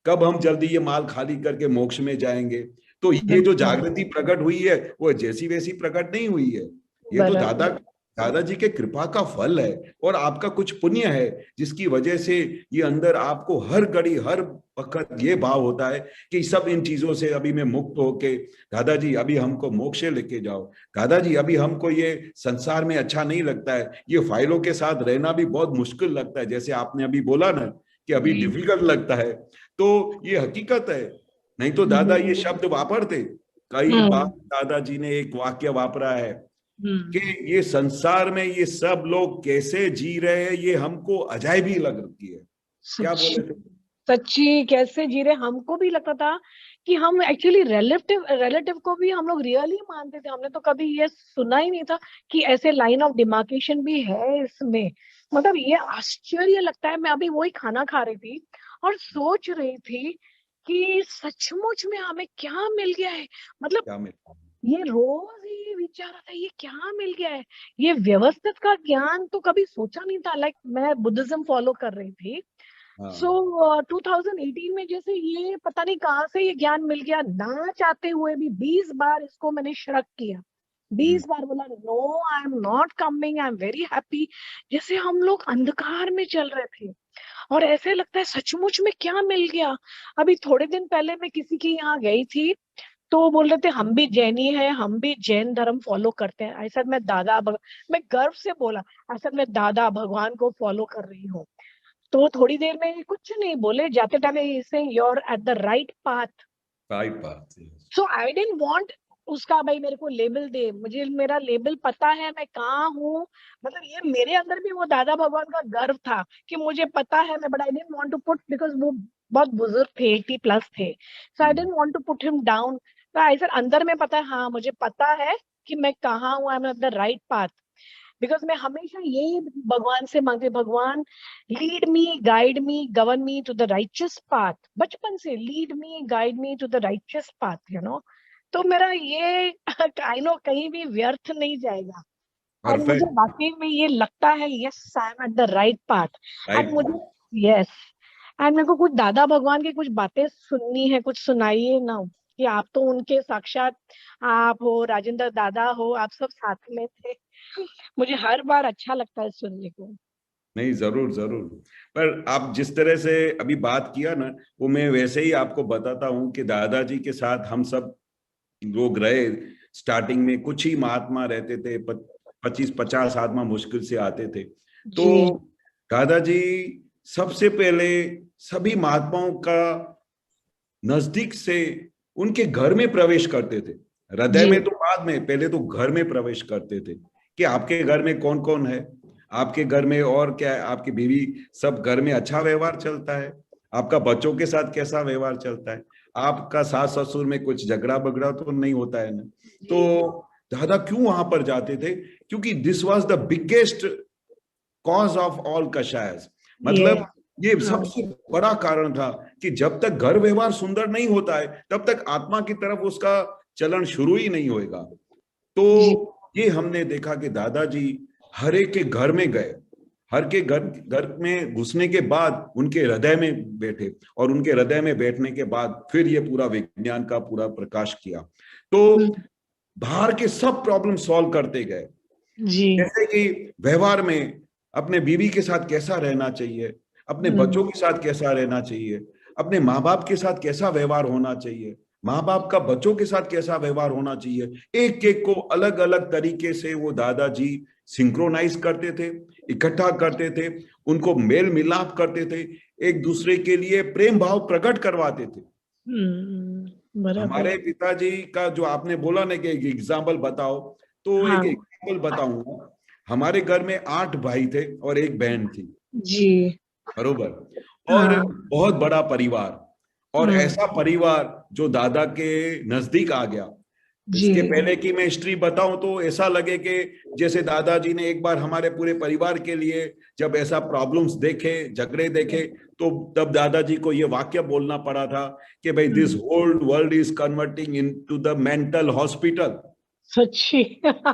कब हम जल्दी ये माल खाली करके मोक्ष में जाएंगे। तो ये जो जागृति प्रकट हुई है वो जैसी वैसी प्रकट नहीं हुई है, ये तो दादाजी के कृपा का फल है और आपका कुछ पुण्य है, जिसकी वजह से ये अंदर आपको हर घड़ी हर वक्त ये भाव होता है कि सब इन चीजों से अभी मैं मुक्त होके, दादाजी अभी हमको मोक्ष लेके जाओ, दादाजी अभी हमको ये संसार में अच्छा नहीं लगता है, ये फाइलों के साथ रहना भी बहुत मुश्किल लगता है, जैसे आपने अभी बोला ना कि अभी डिफिकल्ट लगता है, तो ये हकीकत है। नहीं तो दादा ये शब्द वापरते, कई बार दादाजी ने एक वाक्य वापरा है कि ये संसार में ये सब लोग कैसे जी रहे हैं, ये हमको अजायबी लग रही है। क्या बोले थे? सच्ची कैसे जी रहे, हमको भी लगता था कि हम एक्चुअली रिलेटिव को भी हम लोग रियली मानते थे। हमने तो कभी ये सुना ही नहीं था कि ऐसे लाइन ऑफ डिमार्केशन भी है इसमें। मतलब ये आश्चर्य लगता है। मैं अभी वही खाना खा रही थी और सोच रही थी कि सचमुच में हमें क्या मिल गया है। मतलब ये रोज ही विचार आता है, ये क्या मिल गया है। ये व्यवस्थित का ज्ञान तो कभी सोचा नहीं था। लाइक मैं बुद्धिज्म फॉलो कर रही थी, सो 2018 में जैसे ये पता नहीं कहाँ से ये ज्ञान मिल गया। ना चाहते हुए भी 20 बार इसको मैंने श्रक किया, 20 बार बोला no I am not coming, I am very happy. जैसे हम लोग अंधकार में चल रहे थे और ऐसे लगता है सचमुच में क्या मिल गया। अभी थोड़े दिन पहले मैं किसी के यहाँ गई थी तो बोल रहे थे हम भी जैनी हैं, हम भी जैन धर्म फॉलो करते हैं। ऐसा मैं मैं गर्व से बोला ऐसा मैं दादा भगवान को फॉलो कर रही हूँ। तो थोड़ी देर में कुछ नहीं बोले, जाते टाइम से you're at the right path। So I didn't want उसका भाई मेरे को लेबल दे, मुझे मेरा लेबल पता है मैं कहाँ हूँ। मतलब ये मेरे अंदर भी वो दादा भगवान का गर्व था कि मुझे पता है मैं, but I didn't want to put, because वो बहुत बुजुर्ग थे, 80+ थे, so I didn't want to put him down. तो ऐसा अंदर में पता है, हाँ मुझे पता है कि मैं कहाँ हूँ, I am at the right path. Because मैं हमेशा ये भगवान से मांगती, भगवान lead me, guide me, govern me to the righteous path. बचपन से lead me, guide me to the righteous path, you know. तो मेरा ये आई नो कहीं भी व्यर्थ नहीं जाएगा। और मुझे वाकई में ये लगता है yes I am at the right path. And मुझे यस एंड मेरे को कुछ दादा भगवान की कुछ बातें सुननी है, कुछ सुनाइए ना, कि आप तो उनके साक्षात, आप हो, राजेंद्र दादा हो, आप सब साथ में थे। मुझे हर बार अच्छा लगता है सुनने को। नहीं, जरूर जरूर। पर आप जिस तरह से अभी बात किया ना, वो मैं वैसे ही आपको बताता हूँ कि दादाजी के साथ हम सब लोग रहे। स्टार्टिंग में कुछ ही महात्मा रहते थे, 25-50 आत्मा मुश्किल से आते थे। तो दादाजी सबसे पहले सभी महात्माओं का नजदीक से उनके घर में प्रवेश करते थे। हृदय में तो बाद में, पहले तो घर में प्रवेश करते थे कि आपके घर में कौन कौन है, आपके घर में और क्या है, आपकी बीवी, सब घर में अच्छा व्यवहार चलता है, आपका बच्चों के साथ कैसा व्यवहार चलता है, आपका सास ससुर में कुछ झगड़ा बगड़ा तो नहीं होता है ना। तो दादा क्यों वहां पर जाते थे? क्योंकि this was the biggest cause of all कशायस। मतलब ये सबसे बड़ा कारण था कि जब तक घर व्यवहार सुंदर नहीं होता है तब तक आत्मा की तरफ उसका चलन शुरू ही नहीं होएगा। तो ये हमने देखा कि दादाजी हर एक के घर में गए, हर के घर में घुसने के बाद उनके हृदय में बैठे, और उनके हृदय में बैठने के बाद फिर ये पूरा विज्ञान का पूरा प्रकाश किया। तो बाहर के सब प्रॉब्लम सॉल्व करते गए, जैसे कि व्यवहार में अपने बीवी के साथ कैसा रहना चाहिए, अपने बच्चों के साथ कैसा रहना चाहिए, अपने माँ बाप के साथ कैसा व्यवहार होना चाहिए, माँ बाप का बच्चों के साथ कैसा व्यवहार होना चाहिए। एक एक को अलग अलग तरीके से वो दादाजी सिंक्रोनाइज करते थे, इकट्ठा करते थे, उनको मेल मिलाप करते थे, एक दूसरे के लिए प्रेम भाव प्रकट करवाते थे। हमारे पिताजी का जो आपने बोला ना कि एक एग्जाम्पल बताओ, तो एक एग्जाम्पल बताऊंगा। हमारे घर में 8 भाई थे और 1 बहन थी जी, बरोबर, और बहुत बड़ा परिवार, और ऐसा परिवार जो दादा के नजदीक आ गया। जी इसके पहले की मैं हिस्ट्री बताऊं तो ऐसा लगे कि जैसे दादाजी ने एक बार हमारे पूरे परिवार के लिए जब ऐसा प्रॉब्लम्स देखे, झगड़े देखे, तो तब दादाजी को ये वाक्य बोलना पड़ा था कि भाई this whole world is converting into the mental hospital. सच्ची ऐसा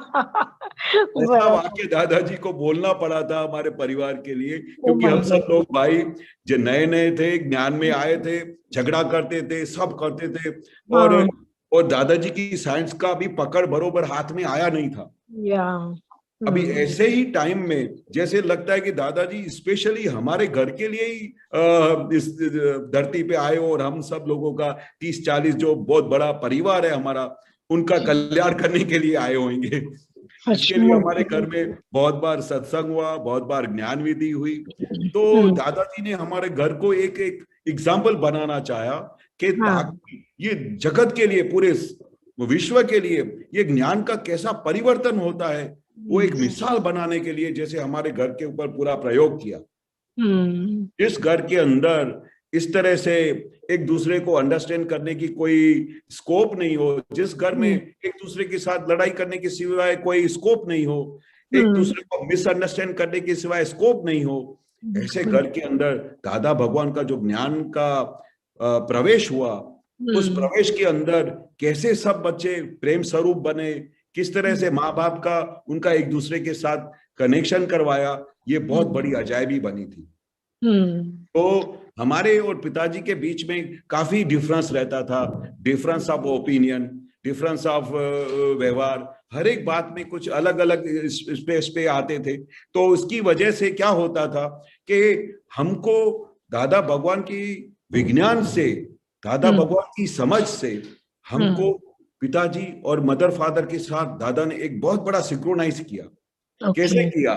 बराबर। वाक्य दादाजी को बोलना पड़ा था हमारे परिवार के लिए, ओ क्योंकि माय हम सब गॉड। लोग भाई जो नए नए थे, ज्ञान में आए थे, झगड़ा करते थे, सब करते थे। और हाँ और दादाजी की साइंस का भी पकड़ बरोबर हाथ में आया नहीं था। या अभी ऐसे ही टाइम में जैसे लगता है कि दादाजी स्पेशली हमारे घर के लिए ही इस धरती पे आए, और हम सब लोगों का 30-40 जो बहुत बड़ा परिवार है हमारा, उनका कल्याण करने के लिए आए होंगे। इसके लिए हमारे घर में बहुत बार सत्संग हुआ, बहुत बार ज्ञान विधि हुई। तो दादाजी ने हमारे घर को एक एक एग्जाम्पल बनाना चाहा कि ताकि ये जगत के लिए, पूरे विश्व के लिए ये ज्ञान का कैसा परिवर्तन होता है, वो एक मिसाल बनाने के लिए जैसे हमारे घर के ऊपर पूरा प्रयोग किया। इस घर के अंदर इस तरह से एक दूसरे को अंडरस्टैंड करने की कोई स्कोप नहीं हो, जिस घर में एक दूसरे के साथ लड़ाई करने की सिवाय कोई स्कोप नहीं हो, एक दूसरे को मिसअंडरस्टैंड करने की सिवाय स्कोप नहीं हो, ऐसे घर के अंदर दादा भगवान का जो ज्ञान का प्रवेश हुआ, उस प्रवेश के अंदर कैसे सब बच्चे प्रेम स्वरूप बने, किस तरह से माँ बाप का उनका एक दूसरे के साथ कनेक्शन करवाया, ये बहुत बड़ी अजायबी बनी थी। तो हमारे और पिताजी के बीच में काफी डिफरेंस रहता था, difference of opinion, difference of व्यवहार, हर एक बात में कुछ अलग अलग स्पेस पे आते थे। तो उसकी वजह से क्या होता था कि हमको दादा भगवान की विज्ञान से, दादा भगवान की समझ से, हमको पिताजी और मदर फादर के साथ दादा ने एक बहुत बड़ा सिंक्रोनाइज किया। कैसे किया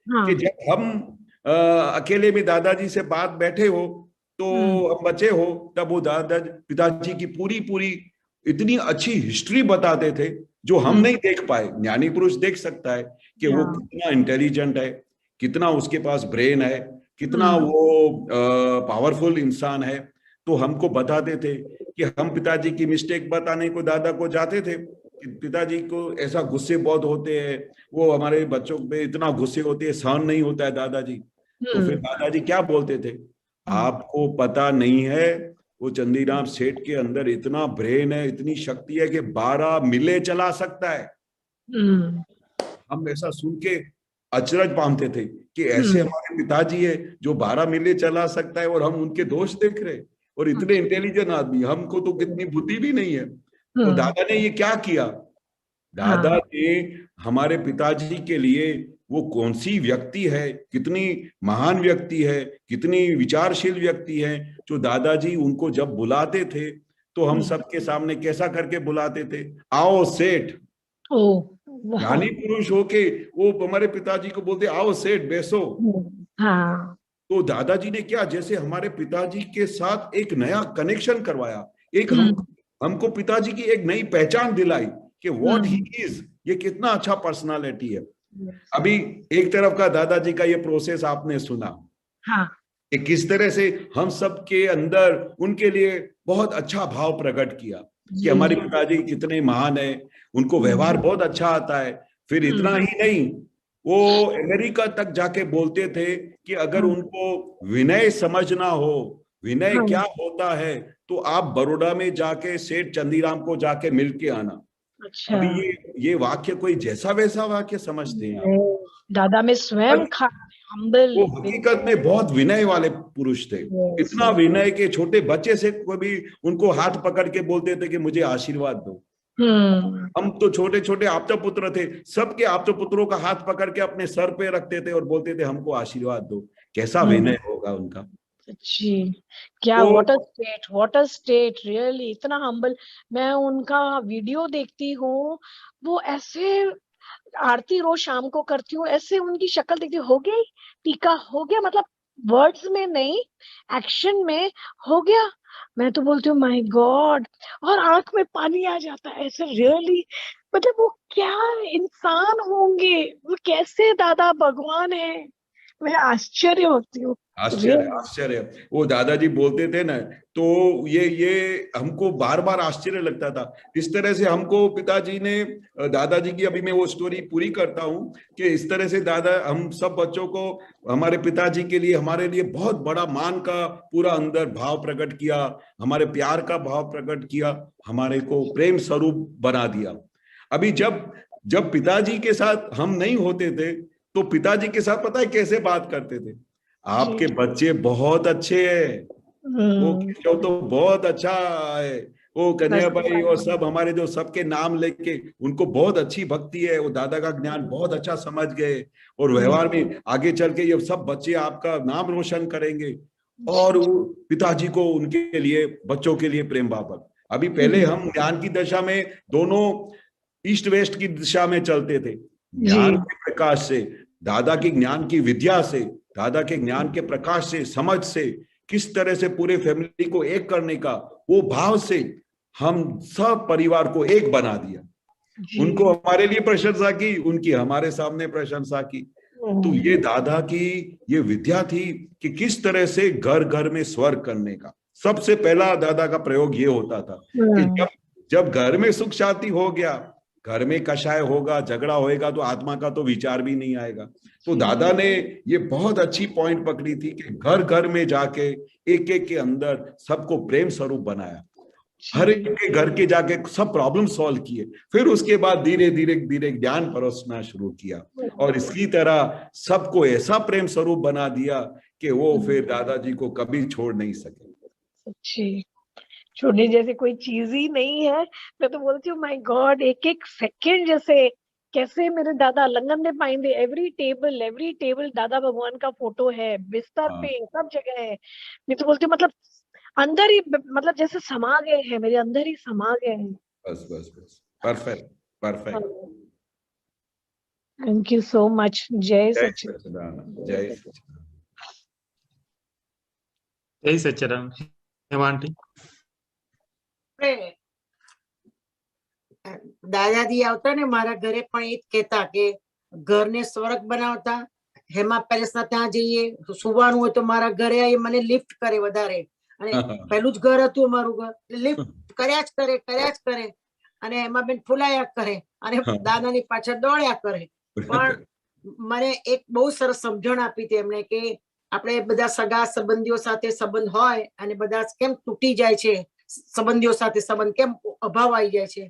कि जब हम अकेले में दादाजी से बात बैठे हो, तो हम बच्चे हो, तब वो दादा पिताजी की पूरी पूरी इतनी अच्छी हिस्ट्री बताते थे जो हम नहीं देख पाए। ज्ञानी पुरुष देख सकता है कि वो कितना इंटेलिजेंट है, कितना उसके पास ब्रेन है, कितना वो पावरफुल इंसान है। तो हमको बताते थे कि हम पिताजी की मिस्टेक बताने को दादा को जाते थे कि पिताजी को ऐसा गुस्से बहुत होते हैं, वो हमारे बच्चों पे इतना गुस्से होते हैं, सहन नहीं होता है दादाजी। तो फिर दादाजी क्या बोलते थे, आपको पता नहीं है वो चंदीराम सेठ के अंदर इतना ब्रेन है, इतनी शक्ति है कि 12 मिले चला सकता है। हम ऐसा सुन के अचरज पाते थे कि ऐसे हमारे पिताजी है जो 12 मिले चला सकता है, और हम उनके दोष देख रहे, और इतने इंटेलिजेंट आदमी, हमको तो कितनी बुद्धि भी नहीं है। तो दादा ने ये क्या किया, दादा ने हमारे पिताजी के लिए वो कौन सी व्यक्ति है, कितनी महान व्यक्ति है, कितनी विचारशील व्यक्ति है, जो दादाजी उनको जब बुलाते थे तो हम सबके सामने कैसा करके बुलाते थे, आओ सेठ। ज्ञानी पुरुष होके वो हमारे पिताजी को बोलते आओ सेठ बैसो। तो दादाजी ने क्या, जैसे हमारे पिताजी के साथ एक नया कनेक्शन करवाया, एक हमको पिताजी की एक नई पहचान दिलाई कि व्हाट ही इज, ये कितना अच्छा पर्सनालिटी है। अभी एक तरफ का दादाजी का ये प्रोसेस आपने सुना कि किस तरह से हम सब के अंदर उनके लिए बहुत अच्छा भाव प्रकट किया कि हमारे पिताजी कितने महान है, उनको व्यवहार बहुत अच्छा आता है। फिर इतना ही नहीं, वो अमेरिका तक जाके बोलते थे कि अगर उनको विनय समझना हो, विनय क्या होता है, तो आप बड़ौदा में जाके सेठ चंदीराम को जाके मिल के आना। अच्छा। अभी ये वाक्य कोई जैसा वैसा वाक्य समझते हैं आप? दादा में स्वयं हम्बल, वो हकीकत में बहुत विनय वाले पुरुष थे। इतना विनय के छोटे बच्चे से कभी उनको हाथ पकड़ के बोलते थे कि मुझे आशीर्वाद दो। हम तो छोटे छोटे आप्त पुत्र थे, सबके आप्त पुत्रों का हाथ पकड़ के अपने सर पे रखते थे और बोलते थे हमको आशीर्वाद दो। कैसा विनय होगा उनका। जी, क्या व्हाट अ स्टेट रियली, इतना हम्बल। मैं उनका वीडियो देखती हूँ, वो ऐसे आरती रोज शाम को करती हूँ, ऐसे उनकी शक्ल देखती हूँ, हो गया टीका हो गया, मतलब वर्ड्स में नहीं एक्शन में हो गया। मैं तो बोलती हूँ माय गॉड, और आंख में पानी आ जाता है ऐसे रियली। मतलब वो क्या इंसान होंगे, वो कैसे दादा भगवान है, मैं आश्चर्य होती हूँ। आश्चर्य। वो दादाजी बोलते थे ना, तो ये हमको बार बार आश्चर्य लगता था। इस तरह से हमको पिताजी ने, दादाजी की, अभी मैं वो स्टोरी पूरी करता हूँ कि इस तरह से दादा हम सब बच्चों को, हमारे पिताजी के लिए, हमारे लिए बहुत बड़ा मान का पूरा अंदर भाव प्रकट किया, हमारे प्यार का भाव प्रकट किया, हमारे को प्रेम स्वरूप बना दिया। अभी जब पिताजी के साथ हम नहीं होते थे, तो पिताजी के साथ पता है कैसे बात करते थे? आपके बच्चे बहुत अच्छे हैं, वो केशव तो बहुत अच्छा है, वो कन्हैया भाई और सब हमारे जो सबके नाम लेके, उनको बहुत अच्छी भक्ति है, वो दादा का ज्ञान बहुत अच्छा समझ गए, और व्यवहार में आगे चल के ये सब बच्चे आपका नाम रोशन करेंगे। और पिताजी को उनके लिए, बच्चों के लिए प्रेम भाव। अभी पहले हम ज्ञान की दशा में दोनों ईस्ट वेस्ट की दिशा में चलते थे, ज्ञान के प्रकाश से, दादा की ज्ञान की विद्या से, दादा के ज्ञान के प्रकाश से, समझ से, किस तरह से पूरे फैमिली को एक करने का वो भाव से हम सब परिवार को एक बना दिया। उनको हमारे लिए प्रशंसा की, उनकी हमारे सामने प्रशंसा की। तो ये दादा की ये विद्या थी कि किस तरह से घर घर में स्वर्ग करने का। सबसे पहला दादा का प्रयोग ये होता था कि जब घर में सुख शांति हो गया, घर में कषाय होगा, झगड़ा होएगा, तो आत्मा का तो विचार भी नहीं आएगा। तो दादा ने ये बहुत अच्छी पॉइंट पकड़ी थी कि घर घर में जाके एक एक के अंदर सबको प्रेम स्वरूप बनाया, हर एक के घर के जाके सब प्रॉब्लम सॉल्व किए, फिर उसके बाद धीरे धीरे धीरे ज्ञान परोसना शुरू किया, और इसी तरह सबको ऐसा प्रेम स्वरूप बना दिया कि वो फिर दादाजी को कभी छोड़ नहीं सके। अच्छी छोड़ने जैसे कोई चीज ही नहीं है। मैं तो बोलती हूँ माय गॉड, एक एक सेकंड जैसे कैसे मेरे दादा लंगन दे पाएंगे। एवरी टेबल दादा भगवान का फोटो है, बिस्तर पे सब जगह है। मैं तो बोलती हूँ मतलब अंदर ही, मतलब जैसे समा गए हैं, मेरे अंदर ही समा गए हैं। बस बस बस, perfect. Thank you so much. जय सच्चिदानंद। जय सच्चिदानंद। जय सच्चिदानंद। हेमा आंटी, દાદાજી આવતા ને મારા ઘરે પણ એ જ કહેતા કે ઘરને સ્વર્ગ બનાવતા, હેમા પેલેસ ના ત્યાં જઈએ, સુવાનું હોય તો મારા ઘરે આવી મને લિફ્ટ કરે વધારે, અને પેલું જ ઘર હતું અમારું ઘર, લિફ્ટ કર્યા જ કરે અને હેમાબેન ફૂલાયા કરે અને દાદાની પાછળ દોડ્યા કરે. પણ મને એક બહુ સરસ સમજણ આપી હતી એમણે કે આપણે બધા સગા સંબંધીઓ સાથે સંબંધ હોય અને બધા કેમ તૂટી જાય છે, સંબંધીઓ સાથે સંબંધ કેમ અભાવ આવી જાય છે,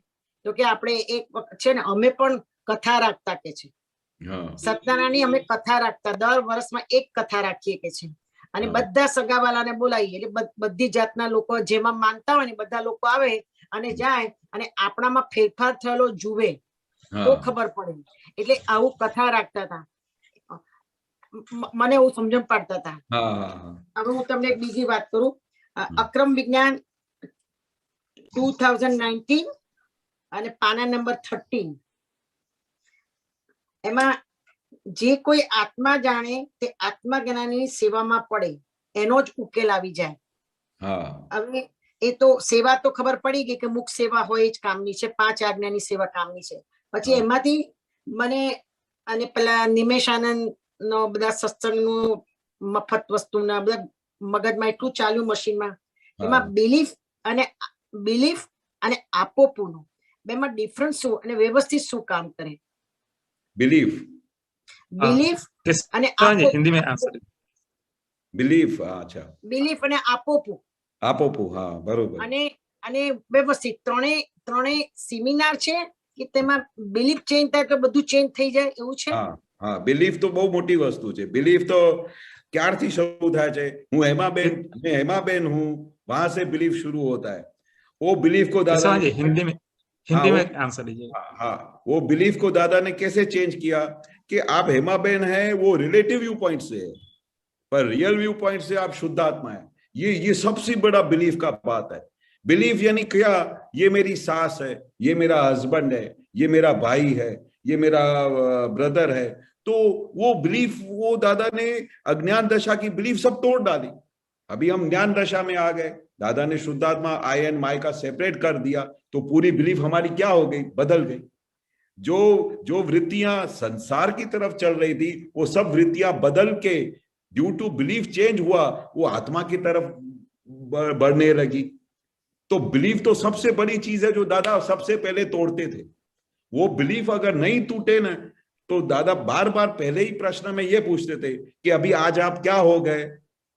તો કે આપણે એક વખત છે ને અમે પણ કથા રાખતા કે છે, સત્યનારાયણની અમે કથા રાખતા, દર વર્ષમાં એક કથા રાખીએ કે છે, અને બધા સગાવાલાને બોલાવીએ, એટલે બધી જાતના લોકો જેમાં માનતા હોય ને બધા લોકો આવે અને જાય, અને આપણામાં ફેરફાર થયેલો જુએ તો ખબર પડે, એટલે આવું કથા રાખતા હતા. મને એવું સમજણ પાડતા હતા. હવે હું તમને એક બીજી વાત કરું. અક્રમ વિજ્ઞાન 2019 અને પાના નંબર 13, એમાં જે કોઈ આત્મા જાણે તે આત્મા જ્ઞાનની સેવામાં પડે એનો જ ઉકેલ આવી જાય. હવે એ તો સેવા તો ખબર પડી ગઈ કે મુખ સેવા હોય જ કામની છે, 5 આજ્ઞાની સેવા કામની છે. પછી એમાંથી મને અને પેલા નિમેશ આનંદ નો બધા સત્સંગનું મફત વસ્તુના બધા મગજમાં એટલું ચાલ્યું મશીનમાં, એમાં બિલીફ અને આપોપુનું બેમાં ડિફરન્સ શું અને વ્યવસ્થિત શું કામ કરે? બિલીફ અને हिंदी में आंसर। બિલીફ, અચ્છા, બિલીફ અને આપોપુ, હા બરોબર. અને વ્યવસ્થિત ત્રણે સેમિનાર છે કે તેમાં બિલીફ ચેન્જ થાય તો બધું ચેન્જ થઈ જાય એવું છે? હા, બિલીફ તો બહુ મોટી વસ્તુ છે. બિલીફ તો ક્યારથી શરૂ થાય છે? मैं हेमाबेन हूँ, वहां से बिलीफ शुरू होता है. वो बिलीफ को दादा ने हिंदी में आंसर दीजिए। हाँ, वो बिलीफ को दादा ने कैसे चेंज किया कि आप हेमाबेन है वो रिलेटिव व्यू पॉइंट से है, पर रियल व्यू पॉइंट से आप शुद्ध आत्मा है। ये सबसे बड़ा बिलीफ का बात है। बिलीफ यानी क्या? ये मेरी सास है, ये मेरा हस्बैंड है, ये मेरा भाई है, ये मेरा ब्रदर है। तो वो बिलीफ, वो दादा ने अज्ञान दशा की बिलीफ सब तोड़ डाली। अभी हम ज्ञान दशा में आ गए, दादा ने शुद्धात्मा आई एंड माई का सेपरेट कर दिया, तो पूरी बिलीफ हमारी क्या हो गई? बदल गई। जो वृत्तियां संसार की तरफ चल रही थी, वो सब वृत्तियां बदल के ड्यू टू बिलीफ चेंज हुआ, वो आत्मा की तरफ बढ़ने लगी। तो बिलीफ तो सबसे बड़ी चीज है जो दादा सबसे पहले तोड़ते थे। वो बिलीफ अगर नहीं टूटे ना, तो दादा बार बार पहले ही प्रश्न में ये पूछते थे कि अभी आज आप क्या हो गए,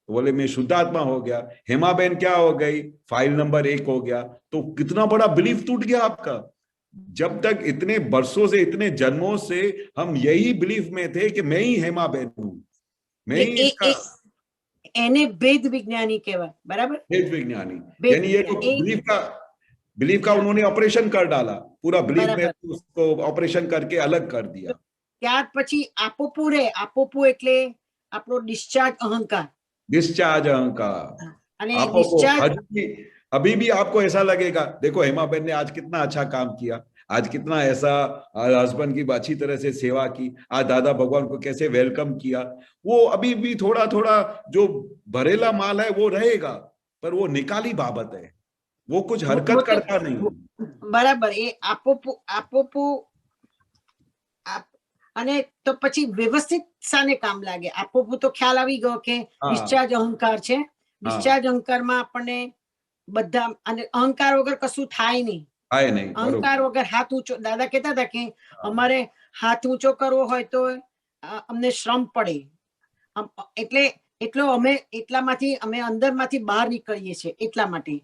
बोले मैं शुद्धात्मा हो गया। हेमा बहन क्या हो गई, फाइल नंबर 1 हो गया। तो कितना बड़ा बिलीफ टूट गया आपका। जब तक इतने वर्षों से, इतने जन्मों से हम यही बिलीफ में थे कि मैं ही हेमा बहन हूं, मैं ही इसका એને વેદ વિજ્ઞાની કહેવાય, બરાબર? वेद विज्ञानी, यानी ये तो बिलीफ का उन्होंने ऑपरेशन कर डाला, पूरा बिलीफ में उसको ऑपरेशन करके अलग कर दिया। ત્યાર પછી આપોપુ રે, આપોપુ એટલે આપણો ડિસ્ચાર્જ અહંકાર, डिस्चार्ज अहंकार। અને आपको ડિસ્ચાર્જ अभी भी आपको ऐसा लगेगा, देखो हेमा बहन ने आज कितना अच्छा काम किया, आज कितना ऐसा हस्बैंड की अच्छी तरह से सेवा की, आज दादा भगवान को कैसे वेलकम किया। वो अभी भी थोड़ा थोड़ा जो भरेला माल है वो रहेगा, पर वो निकाली बाबत है, वो कुछ हरकत करता नहीं। બરાબર, એ આપોપુ અને તો પછી વ્યવસ્થિત સાને કામ લાગે? આપોપુ તો ખ્યાલ આવી ગયો કે ડિસ્ચાર્જ અહંકાર છે, ડિસ્ચાર્જ અહંકારમાં આપણને બધા, અને અહંકાર વગર કશું થાય નહીં, અહંકાર વગર હાથ ઊંચો, દાદા કહેતા હતા કે અમારે હાથ ઊંચો કરવો હોય તો અમને શ્રમ પડે, એટલે એટલો અમે એટલામાંથી અમે અંદરમાંથી બહાર નીકળીએ છીએ, એટલા માટે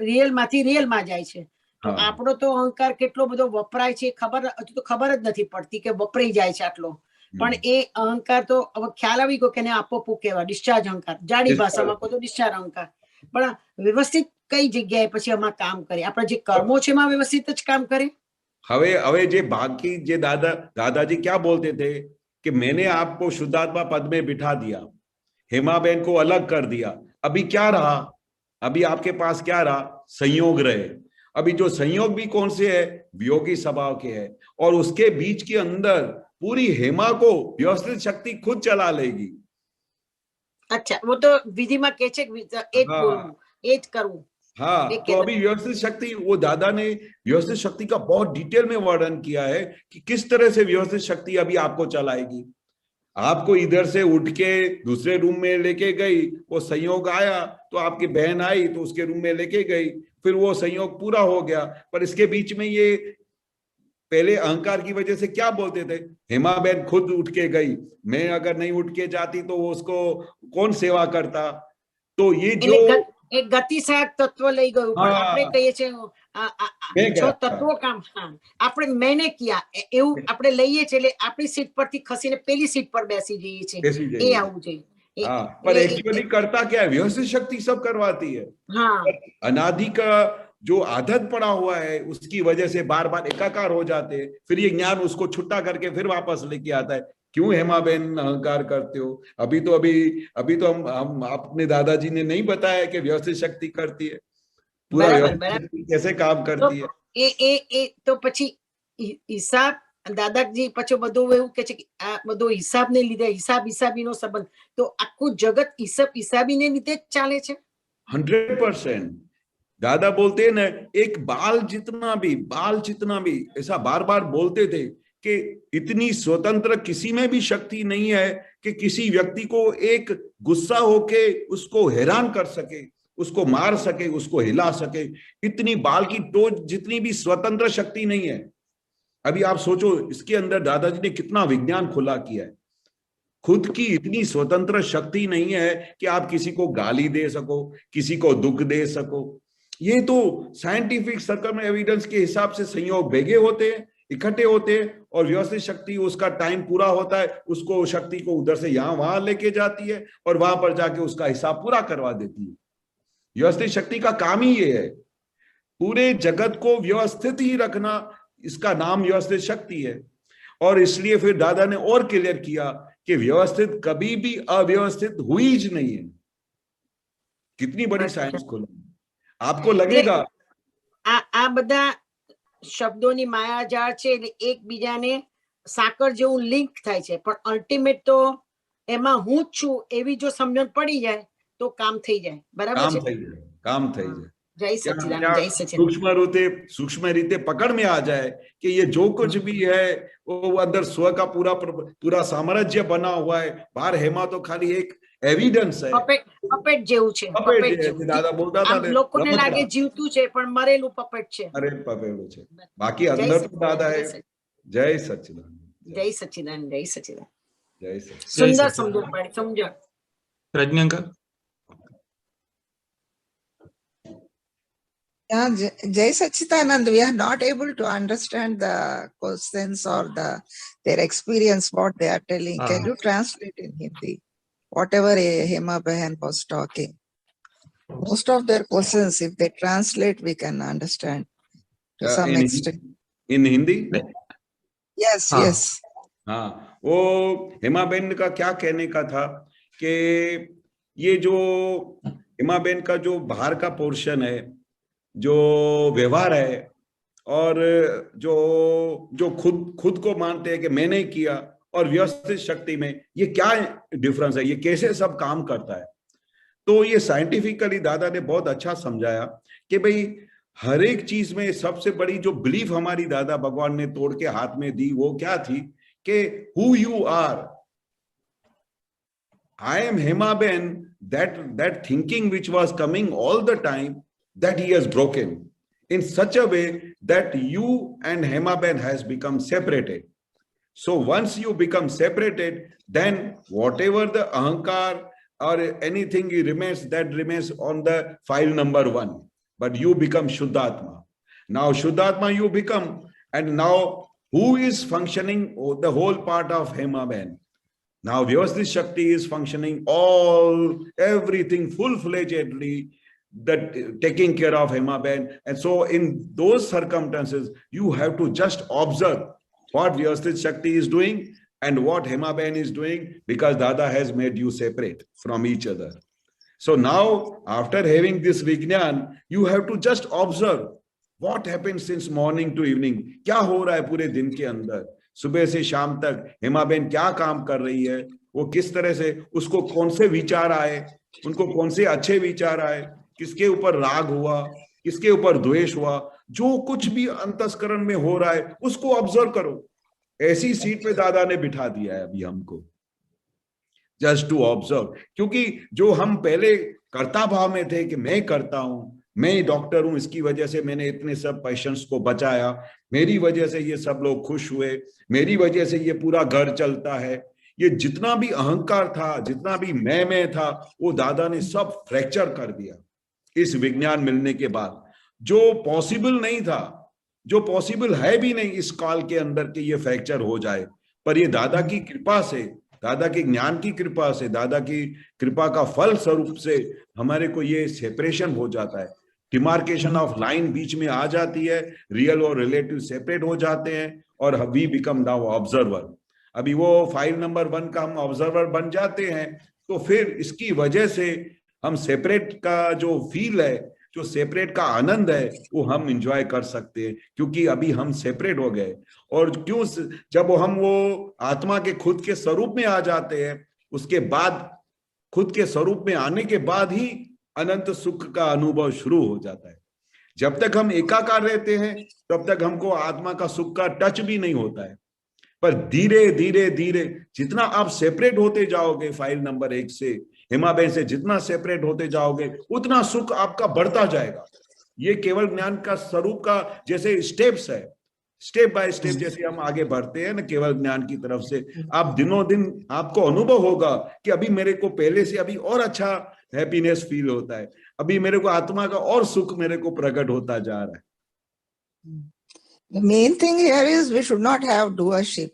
રિયલ માંથી રિયલ માં જાય છે। તો આપણો તો અહંકાર કેટલો બધો વપરાય છે ખબર, હજુ તો ખબર જ નથી પડતી કે વપરાઈ જાય છે આટલો। પણ એ અહંકાર તો હવે ખ્યાલ આવી ગયો કે એને આપોપુ કહેવાય, ડિસ્ચાર્જ અહંકાર, જાડી ભાષામાં કહો તો ડિસ્ચાર્જ અહંકાર। પણ વ્યવસ્થિત કઈ જગ્યાએ પછી આમાં કામ કરે? આપણા જે કર્મો છે એમાં વ્યવસ્થિત જ કામ કરે? હવે જે बाकी જે दादाजी क्या बोलते थे कि मैंने आपको शुद्धात्मा पद में बिठा दिया, हेमा बहन को अलग कर दिया, अभी क्या रहा? अभी आपके पास क्या रहा? संयोग रहे। अभी जो संयोग भी कौन से है? वियोगी स्वभाव के है, और उसके बीच के अंदर पूरी हेमा को व्यवस्थित शक्ति खुद चला लेगी। अच्छा, वो तो विधि में कहे छे एक बोलूं, एक करूं। हाँ, तो अभी व्यवस्थित शक्ति, वो दादा ने व्यवस्थित शक्ति का बहुत डिटेल में वर्णन किया है कि किस तरह से व्यवस्थित शक्ति अभी आपको चलाएगी। आपको इधर से उठ के दूसरे रूम में लेके गई, वो संयोग आया तो आपकी बहन आई तो उसके रूम में लेके गई, फिर वो संयोग पूरा हो गया। पर इसके बीच में ये पहले अहंकार की वजह से क्या बोलते थे, हेमा बहन खुद उठ के गई, मैं अगर नहीं उठ के जाती तो उसको कौन सेवा करता। तो ये जो एक गतिसायक तत्व લઈ ગયું, પણ આપણે કહીએ છે જો તત્વો કામ, આપણે मैंने किया એવું આપણે લઈએ છે, એટલે આપણી સીટ પરથી ખસીને પેલી સીટ પર બેસી જઈએ છે, એ આવું જોઈએ। हाँ, पर एक्चुअली करता क्या है? व्यवस्थित शक्ति सब करवाती है। हाँ, अनादि का जो आदत पड़ा हुआ है उसकी वजह से बार बार एकाकार हो जाते हैं, फिर ये ज्ञान उसको छुट्टा करके फिर वापस लेके आता है। क्यों हेमा बहन अहंकार करते हो? अभी तो हम अपने दादाजी ने नहीं बताया कि व्यवस्थित शक्ति करती है, पूरा व्यवस्थित कैसे काम करती है। तो પછી હિસાબ દાદાજી પછી બધું એવું કે છે કે આ બધો હિસાબને લીધે, હિસાબીનો સંબંધ, તો આખું જગત હિસાબીને લીધે જ ચાલે છે। 100% दादा बोलते हैं ना, एक बाल जितना भी ऐसा बार बार बोलते थे कि इतनी स्वतंत्र किसी में भी शक्ति नहीं है कि किसी व्यक्ति को एक गुस्सा होके उसको हैरान कर सके, उसको मार सके, उसको हिला सके। इतनी बाल की टोच जितनी भी स्वतंत्र शक्ति नहीं है। अभी आप सोचो, इसके अंदर दादाजी ने कितना विज्ञान खुला किया है। खुद की इतनी स्वतंत्र शक्ति नहीं है कि आप किसी को गाली दे सको, किसी को दुख दे सको। ये तो साइंटिफिक सर्कम एविडेंस के हिसाब से संयोग भेगे होते हैं, इकट्ठे होते हैं, और व्यवस्थित शक्ति उसका टाइम पूरा होता है, उसको शक्ति को उधर से यहां वहां लेके जाती है और वहां पर जाके उसका हिसाब पूरा करवा देती है। व्यवस्थित शक्ति का काम ही ये है, पूरे जगत को व्यवस्थित ही रखना, इसका नाम व्यवस्थित शक्ति है। और इसलिए फिर दादा ने और क्लियर किया कि व्यवस्थित कभी भी अव्यवस्थित हुई ज नहीं है। कितनी बड़ी साइंस खुली। आपको लगेगा આ બધા શબ્દોની માયાજાળ છે, એટલે એકબીજાને સાકર જેવું લિંક થાય છે, પણ અલ્ટિમેટ તો એમાં હું જ છું એવી જો સમજણ પડી જાય તો કામ થઈ જાય। બરાબર છે? काम થઈ જાય। જય क्या સચિદાનંદ क्या જય સચિદાનંદ सूक्ष्म रीते पकड़ में आ जाए कि ये जो कुछ भी है वो अंदर स्व का पूरा साम्राज्य बना हुआ है, बाहर हेमा तो खाली एक एविडेंस है। પપેટ પપેટ જેવું છે, पपेट પપેट जैसे જેવું दादा बोलता था આમ ने, લોકોને रमकड़ा। લાગે જીવતું છે પણ મરેલું પપેટ છે। अरे पपेड़ो छे, बाकी જય अंदर तो સચિદાનંદ दादा है। जय सच्चिदानंद, જય સચિદાનંદ જય સચિદાનંદ। जय सच्चिदानंद। સુંદર સચિદાનંદ। સમજણ પાડી, સમજણ। Rajni uncle. Yeah, Jai Sachidanand, we are not able to understand the questions or their experience, what they are telling. Can you translate in Hindi? Whatever Hema Behan was talking. Most of their questions, if they translate, we can understand to some extent. In Hindi? Yes, हाँ। yes. हाँ, वो हेमाबेन का क्या कहने का था कि ये जो हेमाबेन का जो बाहर का पोर्शन है, जो व्यवहार है, और जो जो खुद को मानते हैं कि मैंने किया, और व्यवस्थित शक्ति में ये क्या डिफरेंस है, ये कैसे सब काम करता है। तो ये साइंटिफिकली दादा ने बहुत अच्छा समझाया कि भाई हर एक चीज में सबसे बड़ी जो बिलीफ हमारी दादा भगवान ने तोड़ के हाथ में दी वो क्या थी कि who you are. I am Hemaben, that thinking which was coming all the time, that he has broken in such a way that you and Hemaben has become separated. So once you become separated, then whatever the ahankar or anything remains, that remains on the file number 1, but you become Shuddhatma. Now Shuddhatma you become, and now who is functioning the whole part of Hemaben? Now Vyavasthit Shakti is functioning everything full-fledgedly, that taking care of Hemaben. And so in those circumstances, you have to just observe what Vyavasthit Shakti is doing and what Hemaben is doing, because Dada has made you separate from each other. So now, after having this Vijnan, you have to just observe what happens since morning to evening. क्या हो रहा है पूरे दिन के अंदर, सुबह से शाम तक हेमाबेन क्या काम कर रही है, वो किस तरह से, उसको कौन से विचार आए, उनको कौन से अच्छे विचार आए, किसके ऊपर राग हुआ, किसके ऊपर द्वेष हुआ, जो कुछ भी अंतस्करण में हो रहा है उसको ऑब्जर्व करो। ऐसी सीट पे दादा ने बिठा दिया है अभी हमको, जस्ट टू ऑब्जर्व। क्योंकि जो हम पहले कर्ता भाव में थे कि मैं करता हूं, मैं डॉक्टर हूं, इसकी वजह से मैंने इतने सब पेशेंट्स को बचाया, मेरी वजह से ये सब लोग खुश हुए, मेरी वजह से ये पूरा घर चलता है, ये जितना भी अहंकार था, जितना भी मैं था, वो दादा ने सब फ्रैक्चर कर दिया इस विज्ञान मिलने के बाद। जो पॉसिबल नहीं था, जो पॉसिबल है भी नहीं इस काल के अंदर कि ये फ्रैक्चर हो जाए, पर ये दादा की कृपा से, दादा के ज्ञान की कृपा से, दादा की कृपा का फल स्वरूप से हमारे को ये सेपरेशन हो जाता है, डिमार्केशन ऑफ लाइन बीच में आ जाती है, रियल और रिलेटिव सेपरेट हो जाते हैं, और वी बिकम नाउ ऑब्जर्वर। अभी वो फाइल नंबर 1 का हम ऑब्जर्वर बन जाते हैं, तो फिर इसकी वजह से हम सेपरेट का जो फील है, जो सेपरेट का आनंद है, वो हम एंजॉय कर सकते हैं, क्योंकि अभी हम सेपरेट हो गए। और क्यों, जब हम वो आत्मा के खुद के स्वरूप में आ जाते हैं, उसके बाद खुद के स्वरूप में आने के बाद ही अनंत सुख का अनुभव शुरू हो जाता है। जब तक हम एकाकार रहते हैं तब तक हमको आत्मा का सुख का टच भी नहीं होता है, पर धीरे धीरे धीरे जितना आप सेपरेट होते जाओगे, फाइल नंबर 1 से, हेमाबेन से जितना सेपरेट होते जाओगे, उतना सुख आपका बढ़ता जाएगा। ये केवल ज्ञान का स्वरूप का जैसे स्टेप्स है, स्टेप बाय स्टेप जैसे हम आगे बढ़ते हैं ना केवल ज्ञान की तरफ से, आप दिनों दिन आपको अनुभव होगा कि अभी मेरे को पहले से अभी और अच्छा हैप्पीनेस फील होता है, अभी मेरे को आत्मा का और सुख मेरे को प्रकट होता जा रहा है। The main thing here is we should not have doership.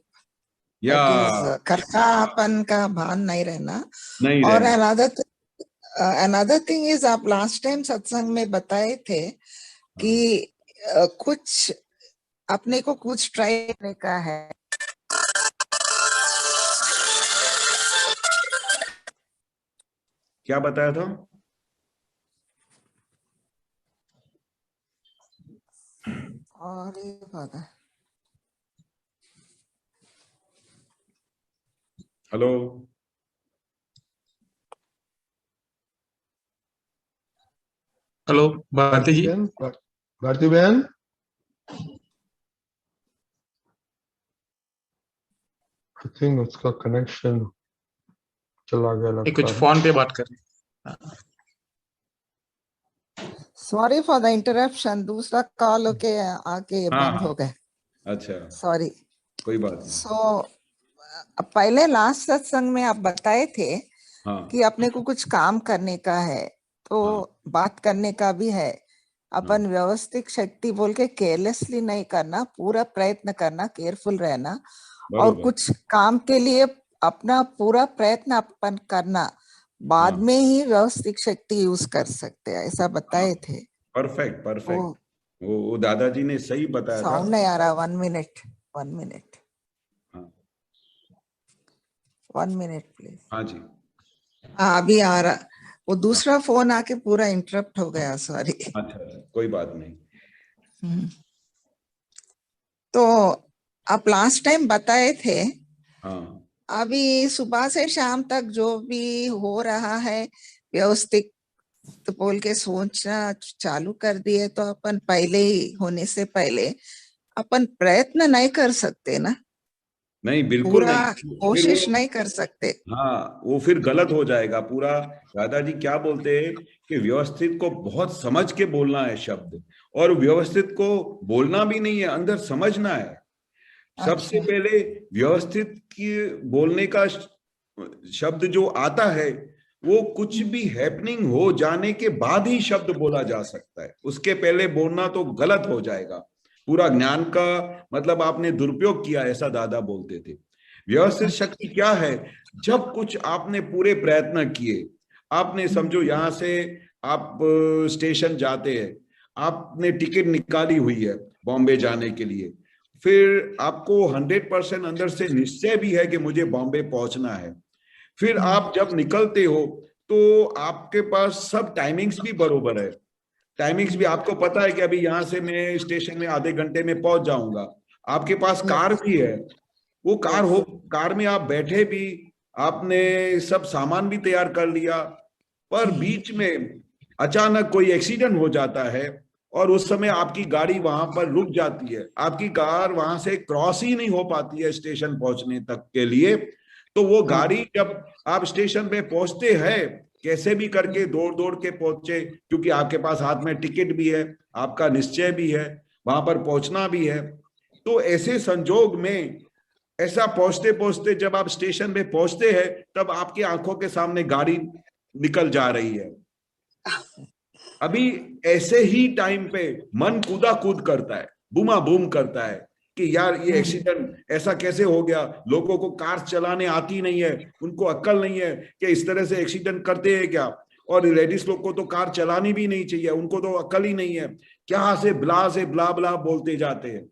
That is कर्तापन का भान नहीं रहना। और another thing is, आप last time सत्संग में बताए थे कि कुछ अपने को कुछ ट्राई करने का है। क्या बताया था? और ये बात है। हेलो, हेलो भारती जी, भारती बहन, आई थिंक उसका कनेक्शन चला गया ये लगता कुछ है। फोन पे बात कर रहे हैं। सॉरी फॉर द इंटरप्शन, दूसरा कॉल होके आके हाँ, बंद हो गए, अच्छा, सॉरी। कोई बात नहीं। सो पहले लास्ट सत्संग में आप बताए थे हाँ, कि अपने को कुछ काम करने का है, तो हाँ, बात करने का भी है, अपन व्यवस्थित शक्ति बोल के केयरलेसली नहीं करना, पूरा प्रयत्न करना, केयरफुल रहना, और बरोबर। कुछ काम के लिए अपना पूरा प्रयत्न अपन करना, बाद हाँ, में ही व्यवस्थित शक्ति यूज कर सकते हैं, ऐसा बताए थे। परफेक्ट वो परफेक्ट, वो दादाजी ने सही बताया था। साउंड नहीं आ रहा, 1 मिनट, 1 मिनट, हाँ, 1 मिनट प्लीज। हाँ जी, हाँ अभी आ रहा, वो दूसरा फोन आके पूरा इंटरप्ट हो गया, सॉरी। अच्छा, कोई बात नहीं। तो आप लास्ट टाइम बताए थे, हाँ, अभी सुबह से शाम तक जो भी हो रहा है व्यवस्थित तो बोल के सोचना चालू कर दिए, तो अपन पहले ही होने से पहले अपन प्रयत्न नहीं कर सकते ना, नहीं बिल्कुल पूरा नहीं, फिर कोशिश वो, नहीं कर सकते। हाँ वो फिर गलत हो जाएगा पूरा। दादाजी क्या बोलते हैं कि व्यवस्थित को बहुत समझ के बोलना है शब्द, और व्यवस्थित को बोलना भी नहीं है, अंदर समझना है। सबसे अच्छा, पहले व्यवस्थित की बोलने का शब्द जो आता है, वो कुछ भी हैपनिंग हो जाने के बाद ही शब्द बोला जा सकता है, उसके पहले बोलना तो गलत हो जाएगा। पूरा ज्ञान का मतलब आपने दुरुपयोग किया, ऐसा दादा बोलते थे। व्यवस्थित शक्ति क्या है? जब कुछ आपने पूरे प्रयत्न किए, आपने समझो यहां से आप स्टेशन जाते हैं, आपने टिकट निकाली हुई है बॉम्बे जाने के लिए, फिर आपको 100% अंदर से निश्चय भी है कि मुझे बॉम्बे पहुंचना है। फिर आप जब निकलते हो तो आपके पास सब टाइमिंग्स भी बरोबर है, टाइमिंग्स भी आपको पता है कि अभी यहां से मैं स्टेशन में आधे घंटे में पहुंच जाऊंगा। आपके पास कार भी है, वो कार में आप बैठे भी, आपने सब सामान भी तैयार कर लिया, पर बीच में अचानक कोई एक्सीडेंट हो जाता है और उस समय आपकी गाड़ी वहां पर रुक जाती है, आपकी कार वहां से क्रॉस ही नहीं हो पाती है स्टेशन पहुंचने तक के लिए। तो वो गाड़ी जब आप स्टेशन पे पहुंचते हैं, कैसे भी करके दौड़ दौड़ के पहुंचे, क्योंकि आपके पास हाथ में टिकट भी है, आपका निश्चय भी है, वहां पर पहुंचना भी है। तो ऐसे संजोग में ऐसा पहुंचते पहुंचते जब आप स्टेशन पे पहुंचते हैं, तब आपकी आंखों के सामने गाड़ी निकल जा रही है। अभी ऐसे ही टाइम पे मन कूदा कूद करता है, बूमा बूम करता है कि यार ये एक्सीडेंट ऐसा कैसे हो गया, लोगों को कार चलाने आती नहीं है, उनको अक्ल नहीं है कि इस तरह से एक्सीडेंट करते हैं क्या, और लेडीज लोग को तो कार चलानी भी नहीं चाहिए, उनको तो अक्ल ही नहीं है, क्या से ब्ला ब्ला बोलते जाते हैं।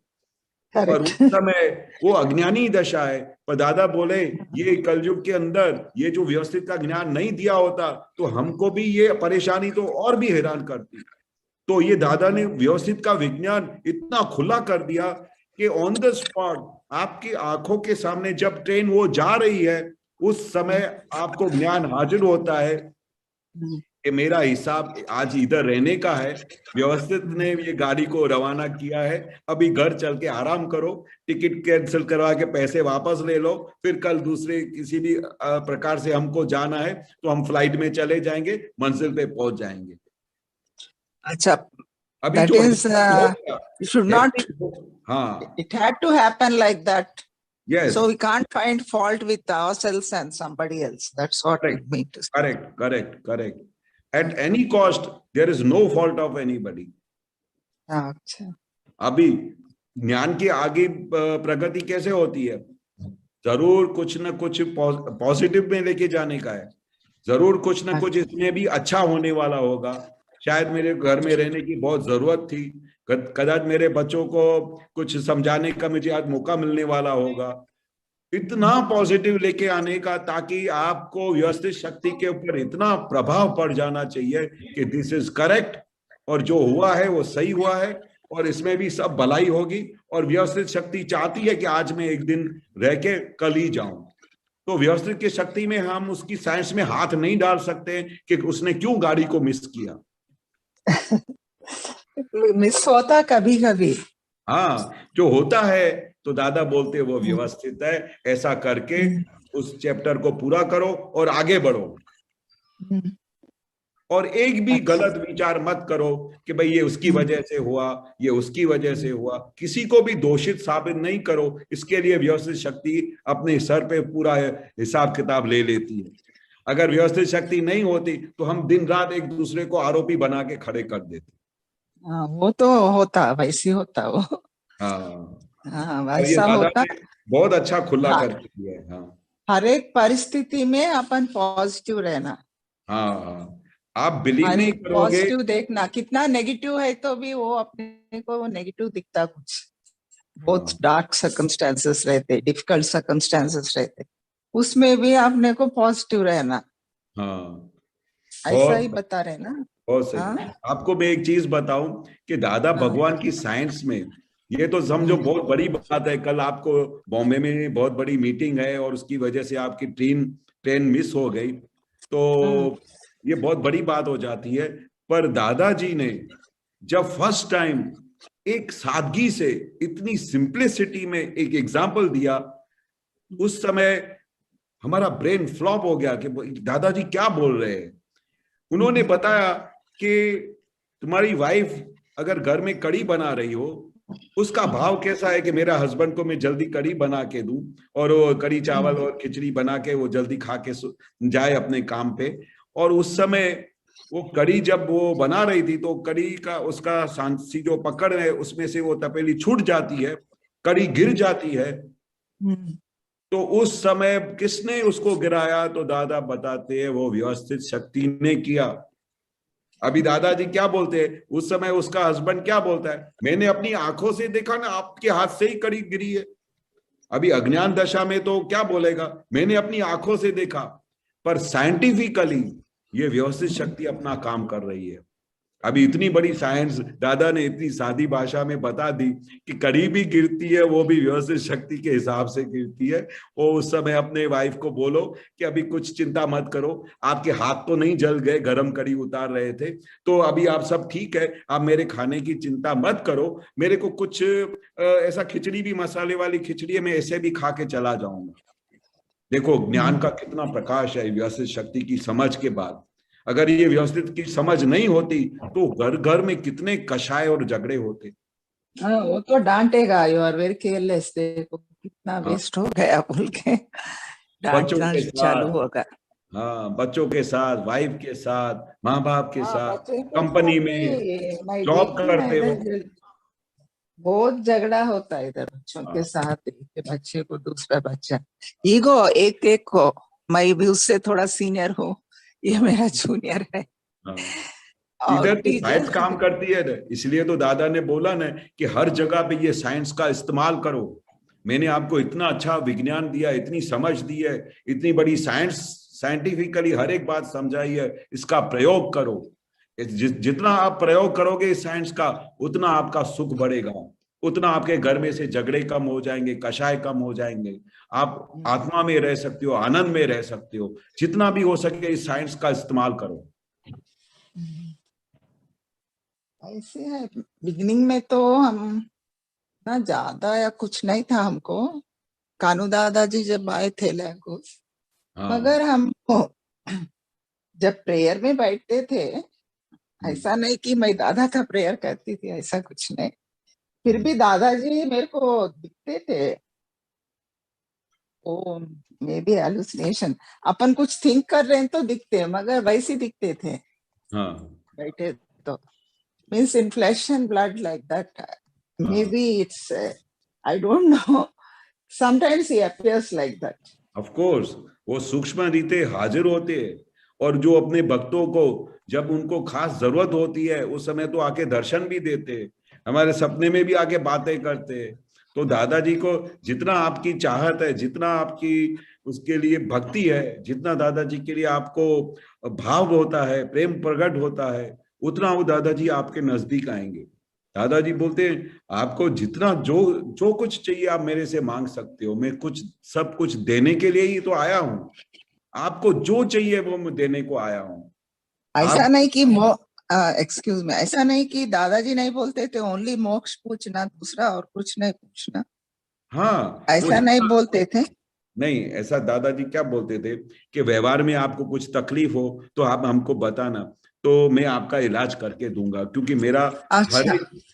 पर उस समय वो अज्ञानी दशा है। पर दादा बोले ये कलयुग के अंदर ये जो व्यवस्थित का ज्ञान नहीं दिया होता तो हमको भी ये परेशानी तो और भी हैरान करती। तो ये दादा ने व्यवस्थित का विज्ञान इतना खुला कर दिया कि ऑन द स्पॉट आपकी आंखों के सामने जब ट्रेन वो जा रही है, उस समय आपको ज्ञान हाजिर होता है कि मेरा हिसाब आज इधर रहने का है, व्यवस्थित ने ये गाड़ी को रवाना किया है, अभी घर चल के आराम करो, टिकट कैंसिल करवा के पैसे वापस ले लो, फिर कल दूसरे किसी भी प्रकार से हमको जाना है तो हम फ्लाइट में चले जाएंगे, मंजिल पे पहुंच जाएंगे। अच्छा, अभी that जो is you should not, हाँ, it had to happen like that. yes, So we can't find fault with ourselves and somebody else. That's what correct, it means to say. correct. At any cost, there is no fault of anybody. अच्छा, अभी ज्ञान के आगे प्रगति कैसे होती है? जरूर कुछ न कुछ पॉजिटिव में लेके जाने का है, जरूर कुछ न कुछ इसमें भी अच्छा होने वाला होगा। शायद मेरे घर में रहने की बहुत जरूरत थी, कदाच मेरे बच्चों को कुछ समझाने का मुझे आज मौका मिलने वाला होगा। इतना पॉजिटिव लेके आने का, ताकि आपको व्यवस्थित शक्ति के ऊपर इतना प्रभाव पड़ जाना चाहिए कि दिस इज करेक्ट, और जो हुआ है वो सही हुआ है, और इसमें भी सब भलाई होगी। और व्यवस्थित शक्ति चाहती है कि आज मैं एक दिन रह के कल ही जाऊं। तो व्यवस्थित की शक्ति में हम उसकी साइंस में हाथ नहीं डाल सकते कि उसने क्यों गाड़ी को मिस किया। मिस होता कभी कभी। हाँ, जो होता है तो दादा बोलते वो व्यवस्थित है, ऐसा करके उस चैप्टर को पूरा करो और आगे बढ़ो। और एक भी गलत विचार मत करो कि भाई ये उसकी वजह से हुआ, ये उसकी वजह से हुआ। किसी को भी दोषित साबित नहीं करो। इसके लिए व्यवस्थित शक्ति अपने सर पे पूरा हिसाब किताब ले लेती है। अगर व्यवस्थित शक्ति नहीं होती तो हम दिन रात एक दूसरे को आरोपी बना के खड़े कर देते। हाँ, वो तो होता, वैसे होता वो। हाँ, हाँ, और ये वैसा दादा होता। ने बहुत अच्छा खुला हाँ, करके दिया है। हाँ, हर एक परिस्थिति में अपन पॉजिटिव रहना। हाँ, आप बिलीव हर नहीं एक करोगे। पॉजिटिव देखना, कितना नेगेटिव है तो भी वो अपने को नेगेटिव दिखता कुछ। बहुत डार्क सर्कमस्टेंसेस रहते, डिफिकल्ट सर्कमस्टेंसेस रहते, उसमें भी आपने को पॉजिटिव रहना। हाँ, ऐसा ही बता रहे ना। बहुत सही। हाँ? आपको मैं एक चीज बताऊं कि दादा भगवान की साइंस में ये तो समझो बहुत बड़ी बात है। कल आपको बॉम्बे में बहुत बड़ी मीटिंग है और उसकी वजह से आपकी ट्रेन मिस हो गई, तो ये बहुत बड़ी बात हो जाती है। पर दादाजी ने जब फर्स्ट टाइम एक सादगी से इतनी सिंप्लिसिटी में एक एग्जाम्पल दिया, उस समय हमारा ब्रेन फ्लॉप हो गया कि दादाजी क्या बोल रहे हैं। उन्होंने बताया कि तुम्हारी वाइफ अगर घर में कड़ी बना रही हो, उसका भाव कैसा है कि मेरा हस्बैंड को मैं जल्दी कड़ी बना के दूं और वो कड़ी चावल और खिचड़ी बना के वो जल्दी खा के जाए अपने काम पे। और उस समय वो कड़ी जब वो बना रही थी तो कड़ी का उसका सांसी जो पकड़ है उसमें से वो तपेली छूट जाती है, कड़ी गिर जाती है। तो उस समय किसने उसको गिराया? तो दादा बताते हैं वो व्यवस्थित शक्ति ने किया। अभी दादाजी क्या बोलते हैं, उस समय उसका हस्बैंड क्या बोलता है, मैंने अपनी आंखों से देखा ना, आपके हाथ से ही कड़ी गिरी है। अभी अज्ञान दशा में तो क्या बोलेगा, मैंने अपनी आंखों से देखा। पर साइंटिफिकली ये व्यवस्थित शक्ति अपना काम कर रही है। अभी इतनी बड़ी साइंस दादा ने इतनी सादी भाषा में बता दी कि कड़ी भी गिरती है वो भी व्यवस्थित शक्ति के हिसाब से गिरती है। वो उस समय अपने वाइफ को बोलो कि अभी कुछ चिंता मत करो, आपके हाथ तो नहीं जल गए, गरम कड़ी उतार रहे थे, तो अभी आप सब ठीक है, आप मेरे खाने की चिंता मत करो। मेरे को कुछ ऐसा खिचड़ी भी, मसाले वाली खिचड़ी है, मैं ऐसे भी खा के चला जाऊंगा। देखो ज्ञान का कितना प्रकाश है व्यवस्थित शक्ति की समझ के बाद। अगर ये व्यवस्थित की समझ नहीं होती तो घर घर में कितने कषाय और झगड़े होते। हाँ, वो तो डांटेगा, यू आर वेरी केयरलेस, देखो कितना वेस्ट हो गया बोल के डांटना चालू होगा। हाँ, बच्चों के साथ, वाइफ के साथ, माँ बाप के साथ, कंपनी में जॉब करते हो, बहुत झगड़ा होता है इधर बच्चों के साथ। एक बच्चे को दूसरा बच्चा, ईगो एक एक को, मैं भी उससे थोड़ा सीनियर हूँ, ये मेरा जूनियर है। इधर तो साइंस काम करती है, इसलिए तो दादा ने बोला ना कि हर जगह पे ये साइंस का इस्तेमाल करो। मैंने आपको इतना अच्छा विज्ञान दिया, इतनी समझ दी है, इतनी बड़ी साइंस, साइंटिफिकली हर एक बात समझाई है, इसका प्रयोग करो। जितना आप प्रयोग करोगे इस साइंस का, उतना आपका सुख बढ़ेगा, उतना आपके घर में से झगड़े कम हो जाएंगे, कषाय कम हो जाएंगे, आप आत्मा में रह सकते हो, आनंद में रह सकते हो। जितना भी हो सके इस साइंस का इस्तेमाल करो। ऐसे है, बिगिनिंग में तो हम ना ज्यादा या कुछ नहीं था हमको, कानू दादाजी जब आए थे लैंगोस, मगर हम जब प्रेयर में बैठते थे, ऐसा नहीं कि मैं दादा का प्रेयर करती थी, ऐसा कुछ नहीं, फिर भी दादाजी मेरे को दिखते थे। ओ मे बी हेलुसिनेशन, अपन कुछ थिंक कर रहे हैं तो दिखते हैं, मगर वैसे दिखते थे बैठे तो, means in flash and blood like that. May be it's, I don't know, sometimes he appears like that. Of course वो सूक्ष्म रीते हाजिर होते हैं, और जो अपने भक्तों को जब उनको खास जरूरत होती है उस समय तो आके दर्शन भी देते, हमारे सपने में भी आके बातें करते। तो दादाजी को जितना आपकी चाहत है, जितना आपकी उसके लिए भक्ति है, जितना दादाजी के लिए आपको भाव होता है, प्रेम प्रकट होता है, उतना वो दादाजी आपके नजदीक आएंगे। दादाजी बोलते हैं आपको जितना जो कुछ चाहिए आप मेरे से मांग सकते हो, मैं कुछ सब कुछ देने के लिए ही तो आया हूँ, आपको जो चाहिए वो मैं देने को आया हूँ। ऐसा नहीं कि एक्सक्यूज मी, ऐसा नहीं कि दादाजी नहीं बोलते थे ओनली मोक्ष पूछना, दूसरा और कुछ नहीं पूछना? हाँ, ऐसा नहीं बोलते थे? नहीं, ऐसा दादाजी क्या बोलते थे कि व्यवहार में आपको कुछ तकलीफ हो तो आप हमको बताना, तो मैं आपका इलाज करके दूंगा, क्योंकि मेरा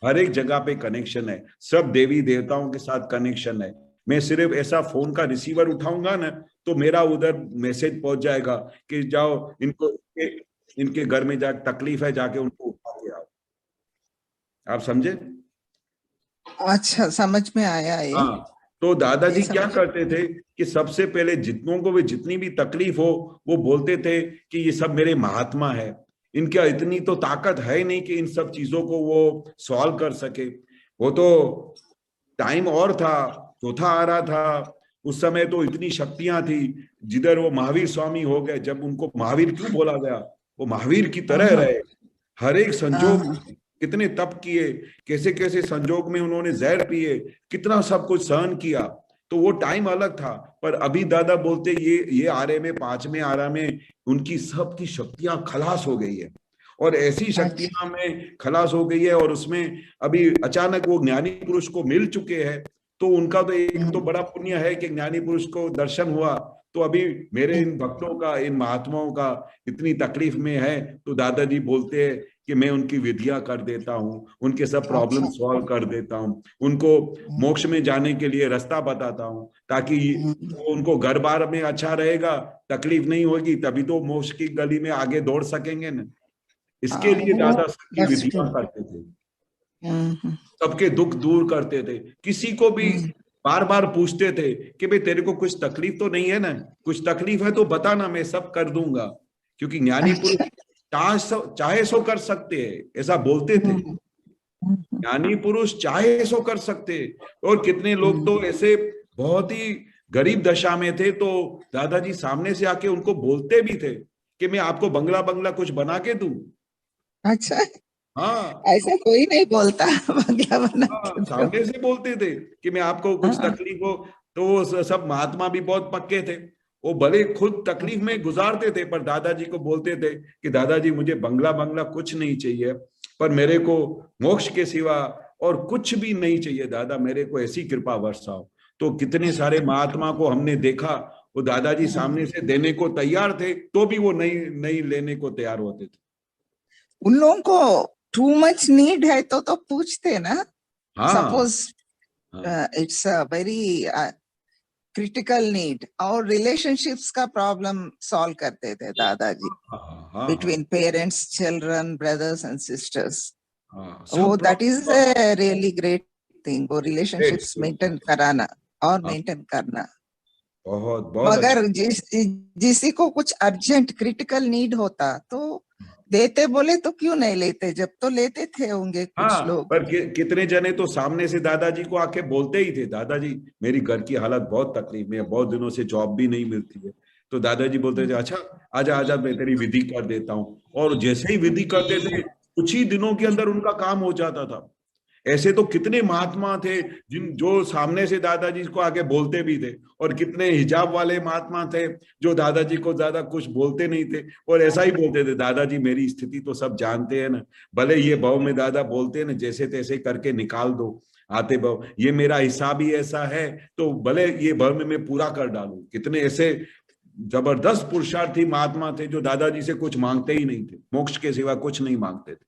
हर एक जगह पे कनेक्शन है, सब देवी देवताओं के साथ कनेक्शन है। मैं सिर्फ ऐसा फोन का रिसीवर उठाऊंगा ना तो मेरा उधर मैसेज पहुंच जाएगा कि जाओ इनको इनके घर में जा तकलीफ है, जाके उनको उठा के आओ। आप समझे? अच्छा, समझ में आया ये। हाँ, तो दादाजी क्या करते थे कि सबसे पहले जितनों को भी जितनी भी तकलीफ हो वो बोलते थे कि ये सब मेरे महात्मा है, इनका इतनी तो ताकत है नहीं कि इन सब चीजों को वो सॉल्व कर सके। वो तो टाइम और था, चौथा आ रहा था, उस समय तो इतनी शक्तियां थी। जिधर वो महावीर स्वामी हो गए, जब उनको महावीर क्यों बोला गया, वो महावीर की तरह रहे, हर एक संजोग, कितने तप किए, कैसे कैसे संजोग में उन्होंने जहर पिए, कितना सब कुछ सहन किया। तो वो टाइम अलग था। पर अभी दादा बोलते ये आरे में, पांचवें आरा में उनकी सबकी शक्तियां खलास हो गई है, और ऐसी शक्तियां में खलास हो गई है, और उसमें अभी अचानक वो ज्ञानी पुरुष को मिल चुके हैं। तो उनका तो एक तो बड़ा पुण्य है कि ज्ञानी पुरुष को दर्शन हुआ। तो अभी मेरे इन भक्तों का, इन महात्माओं का इतनी तकलीफ में है, तो दादाजी बोलते हैं कि मैं उनकी विधियां कर देता हूँ, उनके सब प्रॉब्लम सॉल्व कर देता हूँ, उनको मोक्ष में जाने के लिए रास्ता बताता हूँ, ताकि उनको घर बार में अच्छा रहेगा, तकलीफ नहीं होगी, तभी तो मोक्ष की गली में आगे दौड़ सकेंगे ना। इसके लिए दादा सबकी विधियां करते थे, सबके दुख दूर करते थे। किसी को भी बार बार पूछते थे कि भाई तेरे को कुछ तकलीफ तो नहीं है ना, कुछ तकलीफ है तो बताना, मैं सब कर दूंगा, क्योंकि ज्ञानी पुरुष चाहे सो कर सकते हैं, ऐसा बोलते थे। ज्ञानी पुरुष चाहे सो कर सकते। और कितने लोग तो ऐसे बहुत ही गरीब दशा में थे, तो दादाजी सामने से आके उनको बोलते भी थे कि मैं आपको बंगला बंगला कुछ बना के दूं। अच्छा, हाँ, ऐसा कोई नहीं बोलता बंगला बना हाँ, सामने से बोलते थे कि मैं आपको कुछ तकलीफ हो। तो वो सब महात्मा भी बहुत पक्के थे, वो भले खुद तकलीफ में गुजारते थे, पर दादाजी को बोलते थे कि दादाजी मुझे बंगला बंगला कुछ नहीं चाहिए, पर मेरे को मोक्ष के सिवा और कुछ भी नहीं चाहिए दादा, मेरे को ऐसी कृपा बरसाओ। तो कितने सारे महात्मा को हमने देखा, वो दादाजी सामने से देने को तैयार थे, तो भी वो नहीं लेने को तैयार होते थे। उन लोगों को टू मच नीड है तो पूछते ना। Suppose it's a very critical need, और रिलेशनशिप्स का प्रॉब्लम सॉल्व करते थे दादाजी, between parents, children, brothers and sisters. वो that is a really great thing, वो रिलेशनशिप्स मेंटेन कराना और मेंटेन करना। बहुत मगर जिसी को कुछ अर्जेंट क्रिटिकल नीड होता तो देते, बोले तो क्यों नहीं लेते, जब तो लेते थे होंगे कुछ लोग। पर कितने जने तो सामने से दादाजी को आके बोलते ही थे, दादाजी मेरी घर की हालत बहुत तकलीफ में है, बहुत दिनों से जॉब भी नहीं मिलती है। तो दादाजी बोलते थे अच्छा आजा आजा, मैं तेरी विधि कर देता हूँ। और जैसे ही विधि करते थे, कुछ ही दिनों के अंदर उनका काम हो जाता था। ऐसे तो कितने महात्मा थे जो सामने से दादाजी को आके बोलते भी थे, और कितने हिजाब वाले महात्मा थे जो दादाजी को ज्यादा कुछ बोलते नहीं थे, और ऐसा ही बोलते थे दादाजी मेरी स्थिति तो सब जानते हैं ना, भले ये भाव में दादा बोलते हैं ना, जैसे तैसे करके निकाल दो आते भाव, ये मेरा हिसाब ही ऐसा है, तो भले ये भाव में मैं पूरा कर डालू। कितने ऐसे जबरदस्त पुरुषार्थी महात्मा थे जो दादाजी से कुछ मांगते ही नहीं थे, मोक्ष के सिवा कुछ नहीं मांगते थे।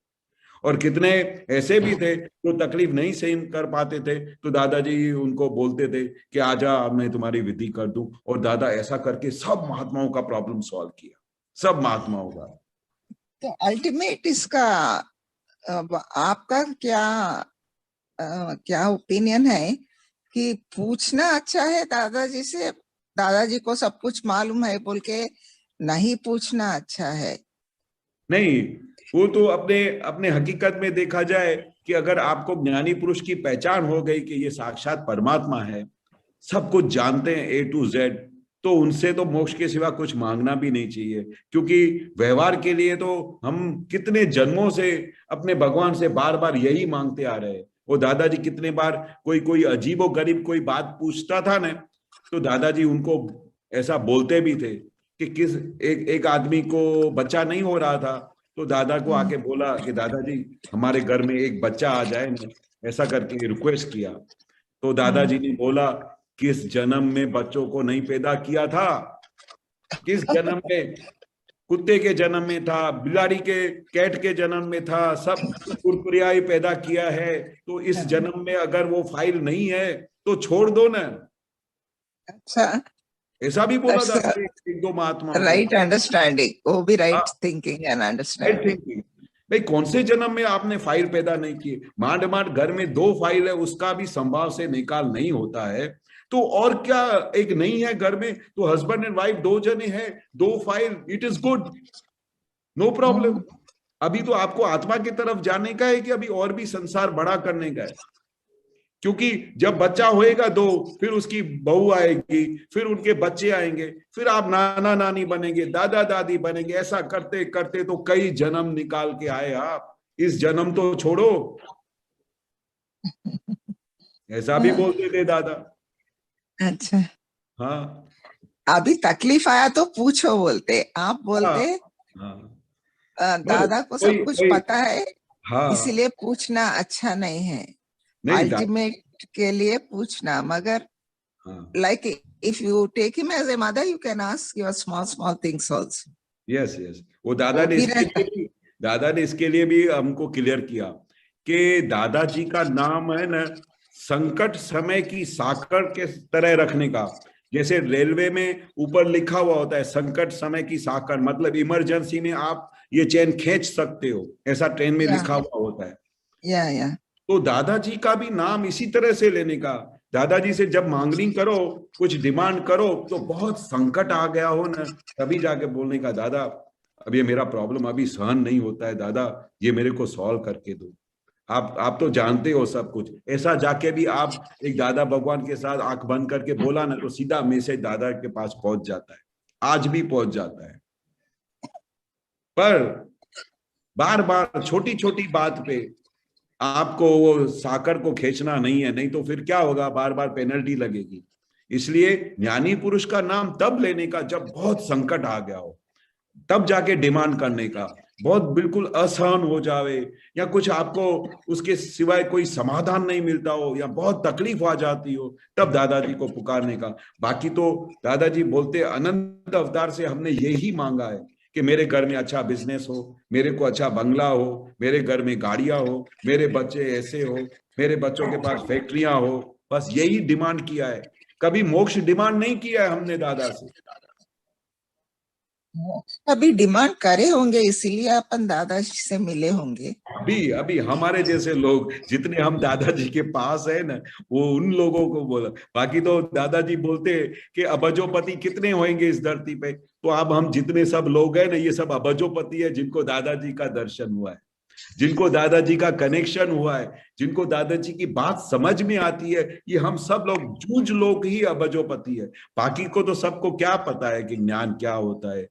और कितने ऐसे भी थे जो तकलीफ नहीं सहन कर पाते थे, तो दादाजी उनको बोलते थे कि आजा मैं तुम्हारी विधि कर दूं, और दादा ऐसा करके सब महात्माओं का प्रॉब्लम सॉल्व किया, सब महात्माओं का। तो अल्टीमेट इसका आपका क्या ओपिनियन है कि पूछना अच्छा है दादाजी से, दादाजी को सब कुछ मालूम है बोल के नहीं पूछना अच्छा है? नहीं, वो तो अपने हकीकत में देखा जाए कि अगर आपको ज्ञानी पुरुष की पहचान हो गई कि ये साक्षात परमात्मा है, सब कुछ जानते हैं A to Z, तो उनसे तो मोक्ष के सिवा कुछ मांगना भी नहीं चाहिए। क्योंकि व्यवहार के लिए तो हम कितने जन्मों से अपने भगवान से बार बार यही मांगते आ रहे हैं। वो दादाजी कितने बार कोई अजीबो गरीब कोई बात पूछता था ना, तो दादाजी उनको ऐसा बोलते भी थे कि एक आदमी को बच्चा नहीं हो रहा था, तो दादा को आके बोला कि दादाजी हमारे घर में एक बच्चा आ जाए ना, ऐसा करके रिक्वेस्ट किया। तो दादाजी ने बोला, किस जन्म में बच्चों को नहीं पैदा किया था, किस जन्म में, कुत्ते के जन्म में था, बिलाड़ी के, कैट के जन्म में था, सब कुरकुरियाई पैदा किया है। तो इस जन्म में अगर वो फाइल नहीं है तो छोड़ दो ना। अच्छा, ऐसा भी बोला था एक दो महात्मा। राइट अंडरस्टैंडिंग, वो भी राइट थिंकिंग एंड अंडरस्टैंडिंग। भाई कौन से जन्म में आपने फाइल पैदा नहीं की, मांड मांड घर में 2 फाइल है, उसका भी संभाव से निकाल नहीं होता है, तो और क्या एक नहीं है घर में, तो हस्बैंड एंड वाइफ 2 जने हैं, 2 file, it is good, no problem. अभी तो आपको आत्मा की तरफ जाने का है कि अभी और भी संसार बड़ा करने का है? क्योंकि जब बच्चा होएगा 2, फिर उसकी बहू आएगी, फिर उनके बच्चे आएंगे, फिर आप नाना नानी बनेंगे, दादा दादी बनेंगे, ऐसा करते करते तो कई जन्म निकाल के आए आप। इस जन्म तो छोड़ो, ऐसा भी बोलते थे दादा। अच्छा, हाँ, अभी तकलीफ आया तो पूछो बोलते, आप बोलते दादा को सब कुछ पता है, इसीलिए पूछना अच्छा नहीं है। अल्टीमेट के लिए पूछना, मगर like if you take him as a mother, you can ask your small things also. Yes. वो दादा ने इसके लिए भी हमको क्लियर किया कि दादाजी का नाम है ना, संकट समय की साकर के तरह रखने का। जैसे रेलवे में ऊपर लिखा हुआ होता है संकट समय की साकर, मतलब इमरजेंसी में आप ये चैन खींच सकते हो, ऐसा ट्रेन में लिखा हुआ होता है। तो दादाजी का भी नाम इसी तरह से लेने का। दादाजी से जब मांगलिंग करो, कुछ डिमांड करो, तो बहुत संकट आ गया हो ना, तभी जाके बोलने का, दादा अब ये मेरा प्रॉब्लम अभी सहन नहीं होता है, दादा ये मेरे को सॉल्व करके दो। आप तो जानते हो सब कुछ। ऐसा जाके भी आप एक दादा भगवान के साथ आंख बंद करके बोला ना, तो सीधा मैसेज दादा के पास पहुंच जाता है, आज भी पहुंच जाता है। पर बार बार छोटी छोटी बात पे आपको वो साकर को खींचना नहीं है, नहीं तो फिर क्या होगा, बार बार पेनल्टी लगेगी। इसलिए ज्ञानी पुरुष का नाम तब लेने का जब बहुत संकट आ गया हो, तब जाके डिमांड करने का। बहुत बिल्कुल असहन हो जावे, या कुछ आपको उसके सिवाय कोई समाधान नहीं मिलता हो, या बहुत तकलीफ आ जाती हो, तब दादाजी को पुकारने का। बाकी तो दादाजी बोलते अनंत अवतार से हमने यही मांगा है कि मेरे घर में अच्छा बिजनेस हो, मेरे को अच्छा बंगला हो, मेरे घर में गाड़ियां हो, मेरे बच्चे ऐसे हो, मेरे बच्चों के पास फैक्ट्रियां हो, बस यही डिमांड किया है। कभी मोक्ष डिमांड नहीं किया है हमने दादा से। अभी डिमांड करे होंगे, इसीलिए अपन दादाजी से मिले होंगे। अभी हमारे जैसे लोग जितने हम दादाजी के पास है ना, वो उन लोगों को बोला। बाकी तो दादाजी बोलते कि अबजोपति कितने होंगे इस धरती पे, तो अब हम जितने सब लोग हैं ना, ये सब अबजोपति है जिनको दादाजी का दर्शन हुआ है, जिनको दादाजी का कनेक्शन हुआ है, जिनको दादाजी की बात समझ में आती है। ये हम सब लोग जूझ लोग ही अबजोपति है। बाकी को तो सबको क्या पता है कि ज्ञान क्या होता है,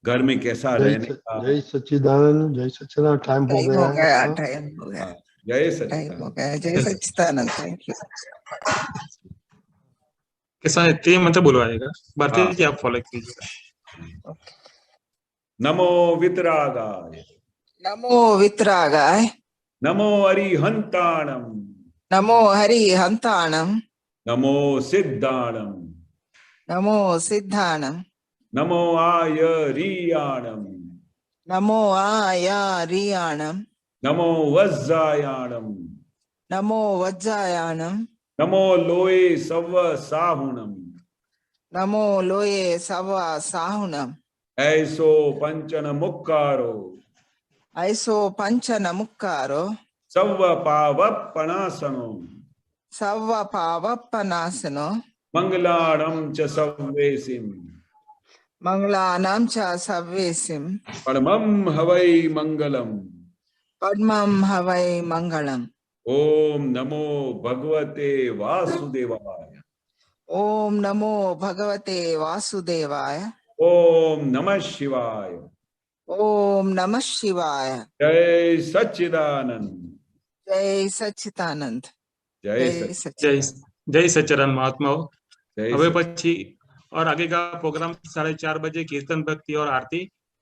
घर में कैसा रहने का। जय सच्चिदानंद, जय सच्चिदानंद। टाइम हो गया। जय सच्चिदानंद, जय सच्चिदानंद। Thank you. कैसा 3 मंत्र बुलवाएगा, भारती जी आप फॉलो कीजिएगा। नमो वितरागाय, नमो वितरागाय, नमो हरिहंताणम, नमो हरिहंताणम, नमो सिद्धाणम, नमो सिद्धाणम, नमो आयरियाणम, नमो आयरियाणम, नमो वज्जायाणम, नमो वज्जायाणम, नमो लोये सव साहुणम, नमो लोये सव साहुणम, ऐसो पंचन मुक्कारो, ऐसो पंचन मुक्कारो, सव पावपनासनो, सव पावपनासनो, मंगलाणम च सव्वेसिम, मंगलानां च सव्वेसिम, परमं हवै मंगलम, पद्मं हवै मंगलम। ओम नमो भगवते वासुदेवाय, ओम नमो भगवते वासुदेवाय, ओम नमः शिवाय, ओम नमः शिवाय। जय सच्चिदानंद, जय सच्चिदानंद, जय सच्चिदानंद महात्माओं। जय હવે પછી और आगे का प्रोग्राम 4:30 बजे कीर्तन भक्ति और आरती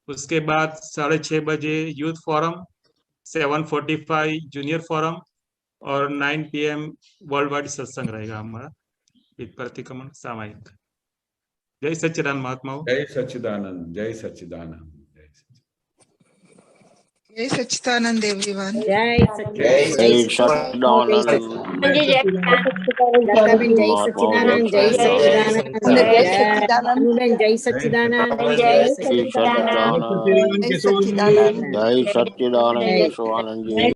उसके बाद 6:30 बजे यूथ फोरम, 7:45 जूनियर फोरम और 9 PM वर्ल्ड वाइड सत्संग रहेगा हमारा प्रतिक्रमण सामायिक। जय सच्चिदानंद महात्माओं। जय सच्चिदानंद, जय सच्चिदानंद, जय सच्चिदानंद एवरीवन। जय जय सच्चिदानंद, सच्चिदानंद। लताबेन जय सच्चिदानंद, जय सच्चिदानंद, जय सच्चिदानंद। अनुलन जय सच्चिदानंद, जय जय सच्चिदानंद, सच्चिदानंद। जय सच्चिदानंद। जय सच्चिदानंद केशवानंद जी।